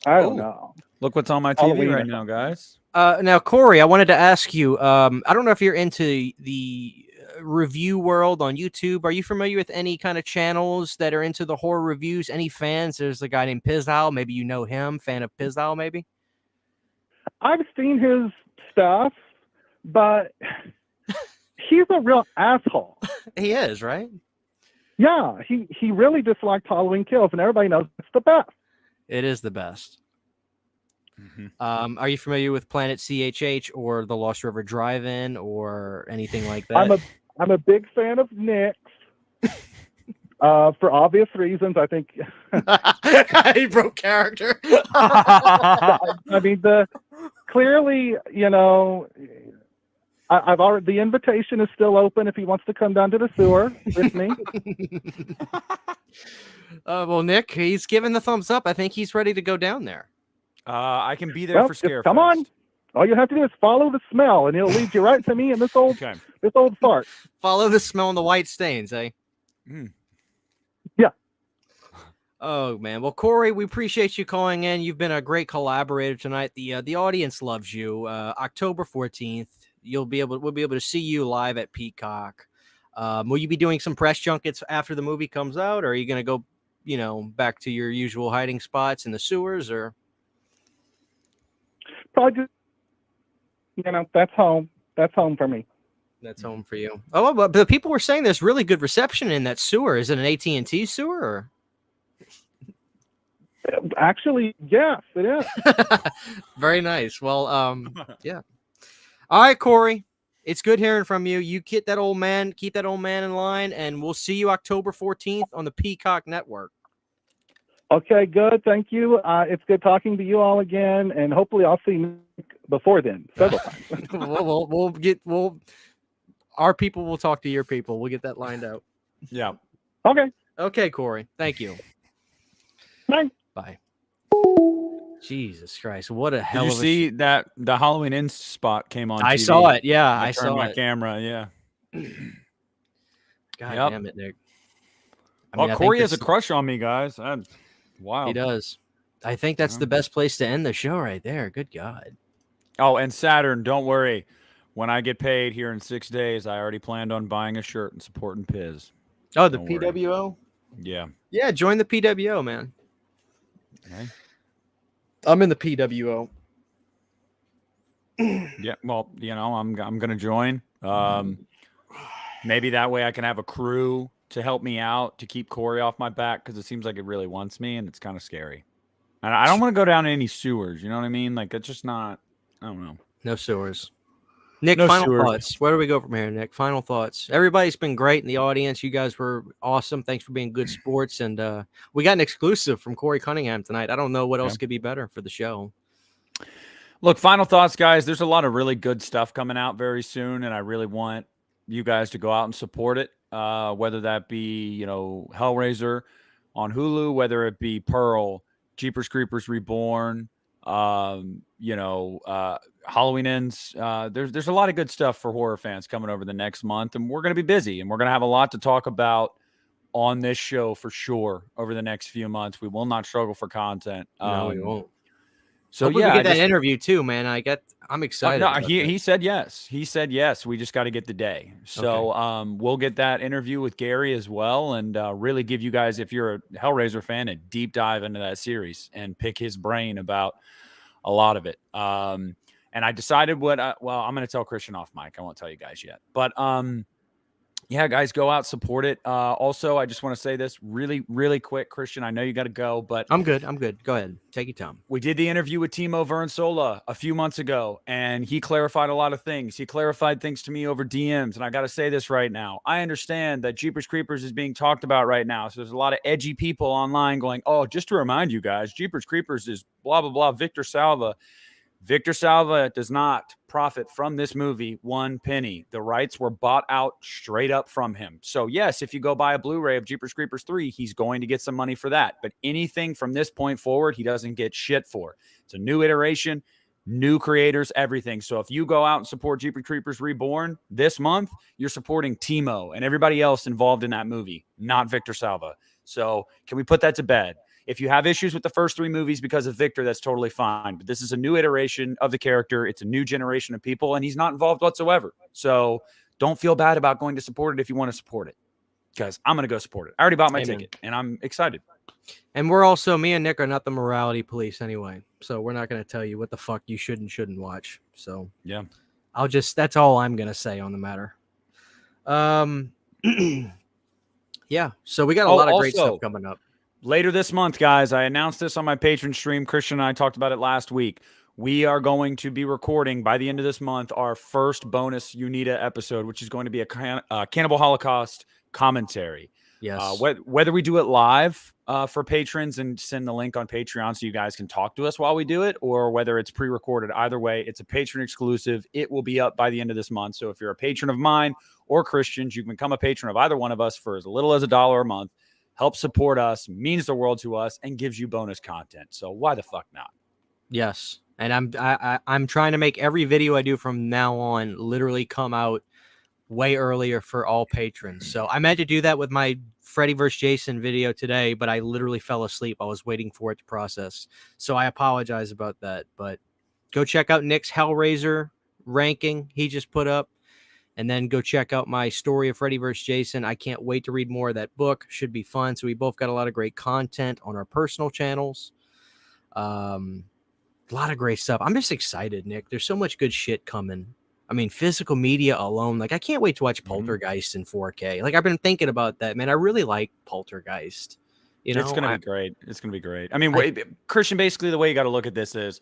I don't know. Look what's on my TV right now, guys. Now, Corey, I wanted to ask you. I don't know if you're into the review world on YouTube. Are you familiar with any kind of channels that are into the horror reviews? Any fans? There's a guy named Pizzal. Maybe you know him. Fan of Pizzal, maybe. I've seen his stuff, but he's a real asshole. He is, right? Yeah, he really disliked Halloween Kills, and everybody knows it's the best. It is the best. Mm-hmm. Are you familiar with Planet CHH or the Lost River Drive-In or anything like that? I'm a big fan of Nick's. For obvious reasons, I think. He broke character. I mean, clearly, you know, I've already. The invitation is still open if he wants to come down to the sewer with me. Well, Nick, he's given the thumbs up. I think he's ready to go down there. I can be there for Scarefest. Come on. All you have to do is follow the smell, and it'll lead you right to me and this old fart. Follow the smell and the white stains, eh? Yeah. Oh man. Well, Corey, we appreciate you calling in. You've been a great collaborator tonight. The audience loves you. October 14th, we'll be able to see you live at Peacock. Will you be doing some press junkets after the movie comes out, or are you going to go, back to your usual hiding spots in the sewers, or? Probably just, that's home. That's home for me. That's home for you. Oh, but the people were saying there's really good reception in that sewer. Is it an AT&T sewer? Or? Actually, yes, it is. Very nice. Well, yeah. All right, Corey. It's good hearing from you. You keep that old man in line, and we'll see you October 14th on the Peacock Network. Okay, good. Thank you. It's good talking to you all again, and hopefully I'll see Nick before then several times. Our people will talk to your people. We'll get that lined out. Yeah. Okay. Corey. Thank you. Bye. Bye. Jesus Christ. What a hell Did you of a see that the Halloween Inn spot came on I TV? saw it. Yeah, I turned saw my it. camera. Yeah. God Yep. damn it, Nick. Corey has a crush on me, guys. Wow. He does. I think that's the best place to end the show right there. Good God. Oh, and Saturn, don't worry. When I get paid here in 6 days, I already planned on buying a shirt and supporting Piz. Oh, the Don't worry. PWO? Yeah. Yeah, join the PWO, man. Okay. I'm in the PWO. Yeah. Well, I'm gonna join. Maybe that way I can have a crew to help me out to keep Corey off my back, because it seems like it really wants me, and it's kind of scary. And I don't want to go down any sewers. You know what I mean? Like, it's just not. I don't know. No sewers. Nick, No final sewers. thoughts. Where do we go from here, Nick? Final thoughts. Everybody's been great in the audience. You guys were awesome. Thanks for being good sports. And we got an exclusive from Corey Cunningham tonight. I don't know what else could be better for the show. Look, final thoughts, guys. There's a lot of really good stuff coming out very soon, and I really want you guys to go out and support it. Whether that be, Hellraiser on Hulu, whether it be Pearl, Jeepers Creepers Reborn, Halloween Ends. There's a lot of good stuff for horror fans coming over the next month, and we're going to be busy, and we're going to have a lot to talk about on this show for sure over the next few months. We will not struggle for content. No, we won't. So we get that interview too, man. I'm excited. No, he said yes. He said yes. We just got to get the day. So we'll get that interview with Gary as well, and really give you guys, if you're a Hellraiser fan, a deep dive into that series and pick his brain about a lot of it. And I decided I'm going to tell Christian off mic. I won't tell you guys yet, but yeah, guys, go out, support it. Also, I just want to say this really, really quick, Christian. I know you got to go, but I'm good. Go ahead. Take your time. We did the interview with Timo Vernsola a few months ago, and he clarified a lot of things. He clarified things to me over DMs, and I got to say this right now. I understand that Jeepers Creepers is being talked about right now, so there's a lot of edgy people online going, oh, just to remind you guys, Jeepers Creepers is blah, blah, blah, Victor Salva. Victor Salva does not profit from this movie one penny. The rights were bought out straight up from him. So yes, if you go buy a Blu-ray of Jeepers Creepers 3, he's going to get some money for that. But anything from this point forward, he doesn't get shit for. It's a new iteration, new creators, everything. So if you go out and support Jeepers Creepers Reborn this month, you're supporting Timo and everybody else involved in that movie, not Victor Salva. So can we put that to bed? If you have issues with the first three movies because of Victor, that's totally fine. But this is a new iteration of the character. It's a new generation of people, and he's not involved whatsoever. So don't feel bad about going to support it if you want to support it, because I'm going to go support it. I already bought my ticket, and I'm excited. And we're also, me and Nick are not the morality police anyway. So we're not going to tell you what the fuck you should and shouldn't watch. So yeah, that's all I'm going to say on the matter. Yeah. So we got a lot of great stuff coming up. Later this month, guys, I announced this on my Patreon stream. Christian and I talked about it last week. We are going to be recording by the end of this month our first bonus Uneeda episode, which is going to be a Cannibal Holocaust commentary. Yes. Whether we do it live for patrons and send the link on Patreon so you guys can talk to us while we do it, or whether it's pre-recorded, either way, it's a patron exclusive. It will be up by the end of this month. So if you're a patron of mine or Christian's, you can become a patron of either one of us for as little as $1 a month. Help support us, means the world to us, and gives you bonus content. So why the fuck not? Yes. And I'm trying to make every video I do from now on literally come out way earlier for all patrons. So I meant to do that with my Freddy vs. Jason video today, but I literally fell asleep. I was waiting for it to process. So I apologize about that. But go check out Nick's Hellraiser ranking he just put up. And then go check out my story of Freddy vs. Jason. I can't wait to read more of that book. Should be fun. So we both got a lot of great content on our personal channels. A lot of great stuff. I'm just excited, Nick. There's so much good shit coming. I mean, physical media alone. Like, I can't wait to watch Poltergeist in 4K. Like, I've been thinking about that, man. I really like Poltergeist. You know, it's going to be great. It's going to be great. I mean, Christian, basically the way you got to look at this is,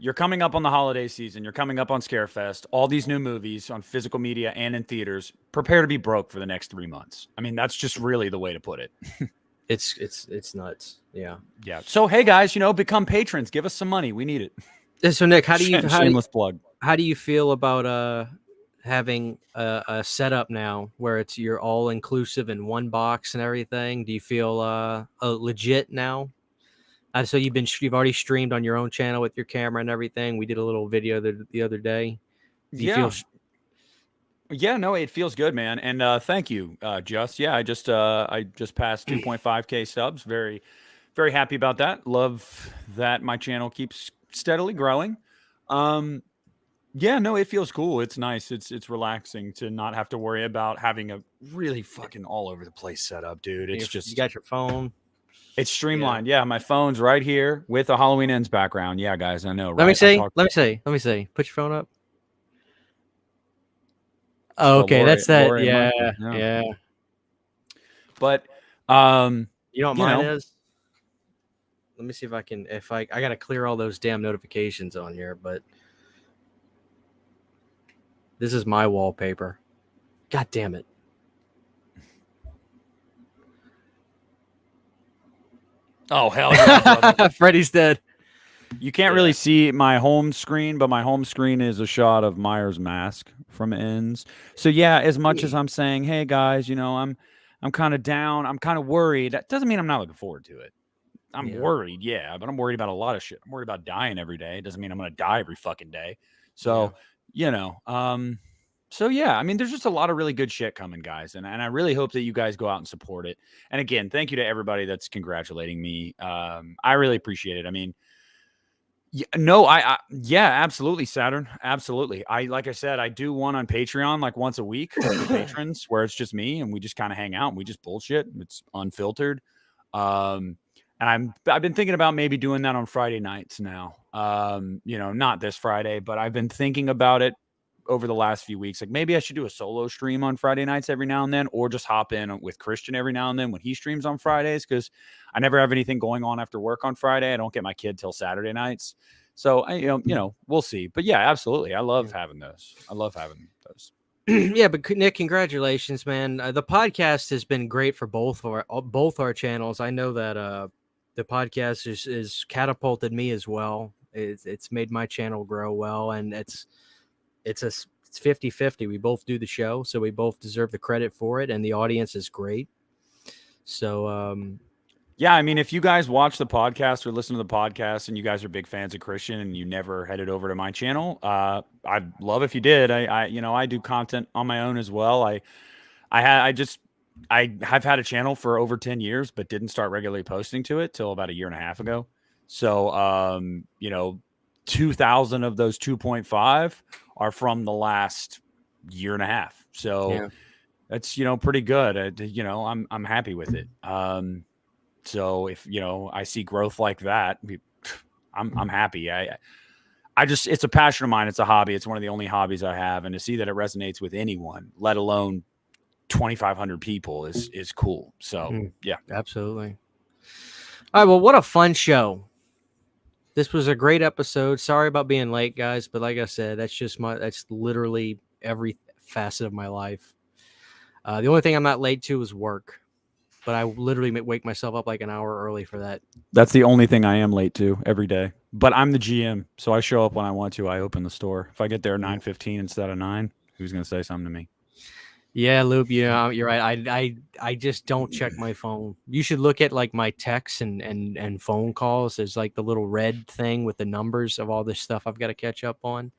You're coming up on the holiday season. You're coming up on Scarefest. All these new movies on physical media and in theaters. Prepare to be broke for the next 3 months. I mean, that's just really the way to put it. It's nuts. Yeah. Yeah. So hey guys, become patrons. Give us some money. We need it. So Nick, how do you Shameless plug. How do you feel about having a setup now where you're all inclusive in one box and everything? Do you feel legit now? So you've already streamed on your own channel with your camera and everything. We did a little video the other day. Do you feel? Yeah, no, it feels good, man. And thank you, Just. Yeah, I just passed 2.5K subs. Very, very happy about that. Love that my channel keeps steadily growing. Yeah, no, it feels cool. It's nice. It's relaxing to not have to worry about having a really fucking all over the place setup, dude. It's just you got your phone. It's streamlined. Yeah, my phone's right here with a Halloween Ends background. Yeah, guys, I know. Right? Let me see. Put your phone up. Oh, okay, that's that. Lori Yeah. But you know what mine is? Let me see if I can. I gotta clear all those damn notifications on here, but this is my wallpaper. God damn it. Oh, hell yeah. Freddy's dead. You can't really see my home screen, but my home screen is a shot of Myers' mask from Ends. So yeah, as much as I'm saying, hey guys, I'm kind of down, I'm kind of worried. That doesn't mean I'm not looking forward to it. I'm worried, but I'm worried about a lot of shit. I'm worried about dying every day. It doesn't mean I'm going to die every fucking day. So, So yeah, I mean, there's just a lot of really good shit coming, guys, and I really hope that you guys go out and support it. And again, thank you to everybody that's congratulating me. I really appreciate it. I mean, absolutely, Saturn, absolutely. Like I said, I do one on Patreon like once a week for patrons, where it's just me and we just kind of hang out and we just bullshit. It's unfiltered. And I've been thinking about maybe doing that on Friday nights now. Not this Friday, but I've been thinking about it over the last few weeks. Like maybe I should do a solo stream on Friday nights every now and then, or just hop in with Christian every now and then when he streams on Fridays, because I never have anything going on after work on Friday. I don't get my kid till Saturday nights. So we'll see. But yeah, absolutely. I love having those. Yeah, but Nick, congratulations, man. The podcast has been great for both our channels. I know that the podcast is catapulted me as well. It's made my channel grow well, and it's 50-50. We both do the show, so we both deserve the credit for it, and the audience is great. So yeah, I mean, if you guys watch the podcast or listen to the podcast and you guys are big fans of Christian and you never headed over to my channel, I'd love if you did. I do content on my own as well. I have had a channel for over 10 years, but didn't start regularly posting to it till about a year and a half ago. So 2,000 of those 2.5 are from the last year and a half. So that's, pretty good. I'm happy with it. So if, I see growth like that, I'm happy. I just, it's a passion of mine. It's a hobby. It's one of the only hobbies I have. And to see that it resonates with anyone, let alone 2,500 people is cool. So yeah, absolutely. All right. Well, what a fun show. This was a great episode. Sorry about being late, guys, but like I said, that's literally every facet of my life. The only thing I'm not late to is work, but I literally wake myself up like an hour early for that. That's the only thing I am late to every day. But I'm the GM, so I show up when I want to. I open the store. If I get there 9:15 instead of 9, who's going to say something to me? Yeah, Loop, you're right. I just don't check my phone. You should look at like my texts and phone calls. There's like the little red thing with the numbers of all this stuff I've got to catch up on.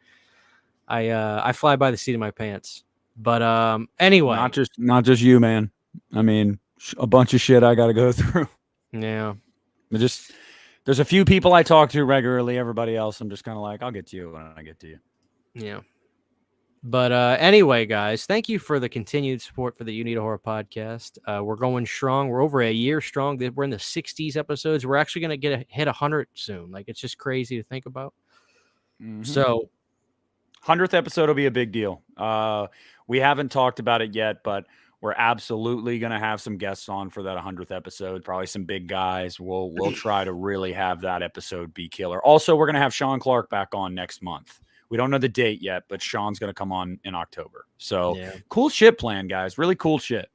I fly by the seat of my pants. But anyway, not just you, man. I mean, a bunch of shit I got to go through. Yeah. There's a few people I talk to regularly. Everybody else, I'm just kind of like, I'll get to you when I get to you. Yeah. But anyway, guys, thank you for the continued support for the Uneeda Horror Podcast. We're going strong. We're over a year strong. We're in the 60s episodes. We're actually going to hit 100 soon. Like, it's just crazy to think about. Mm-hmm. So 100th episode will be a big deal. We haven't talked about it yet, but We're absolutely going to have some guests on for that 100th episode, probably some big guys. We'll try to really have that episode be killer. Also, we're going to have Sean Clark back on next month. We don't know the date yet, but Sean's going to come on in October. So cool shit plan, guys. Really cool shit.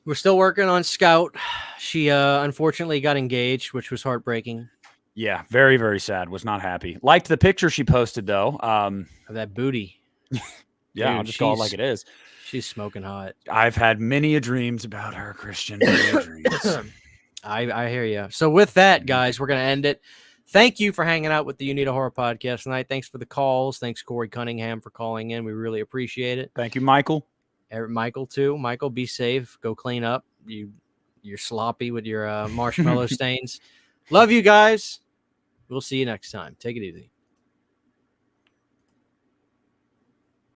We're still working on Scout. She unfortunately got engaged, which was heartbreaking. Yeah, very, very sad. Was not happy. Liked the picture she posted, though. Of that booty. Yeah, Dude, I'll just call it like it is. She's smoking hot. I've had many a dreams about her, Christian. Many a dreams. I hear you. So with that, guys, we're going to end it. Thank you for hanging out with the Uneeda Horror Podcast tonight. Thanks for the calls. Thanks, Corey Cunningham, for calling in. We really appreciate it. Thank you, Michael. Michael, too. Michael, be safe. Go clean up. You're sloppy with your marshmallow stains. Love you guys. We'll see you next time. Take it easy.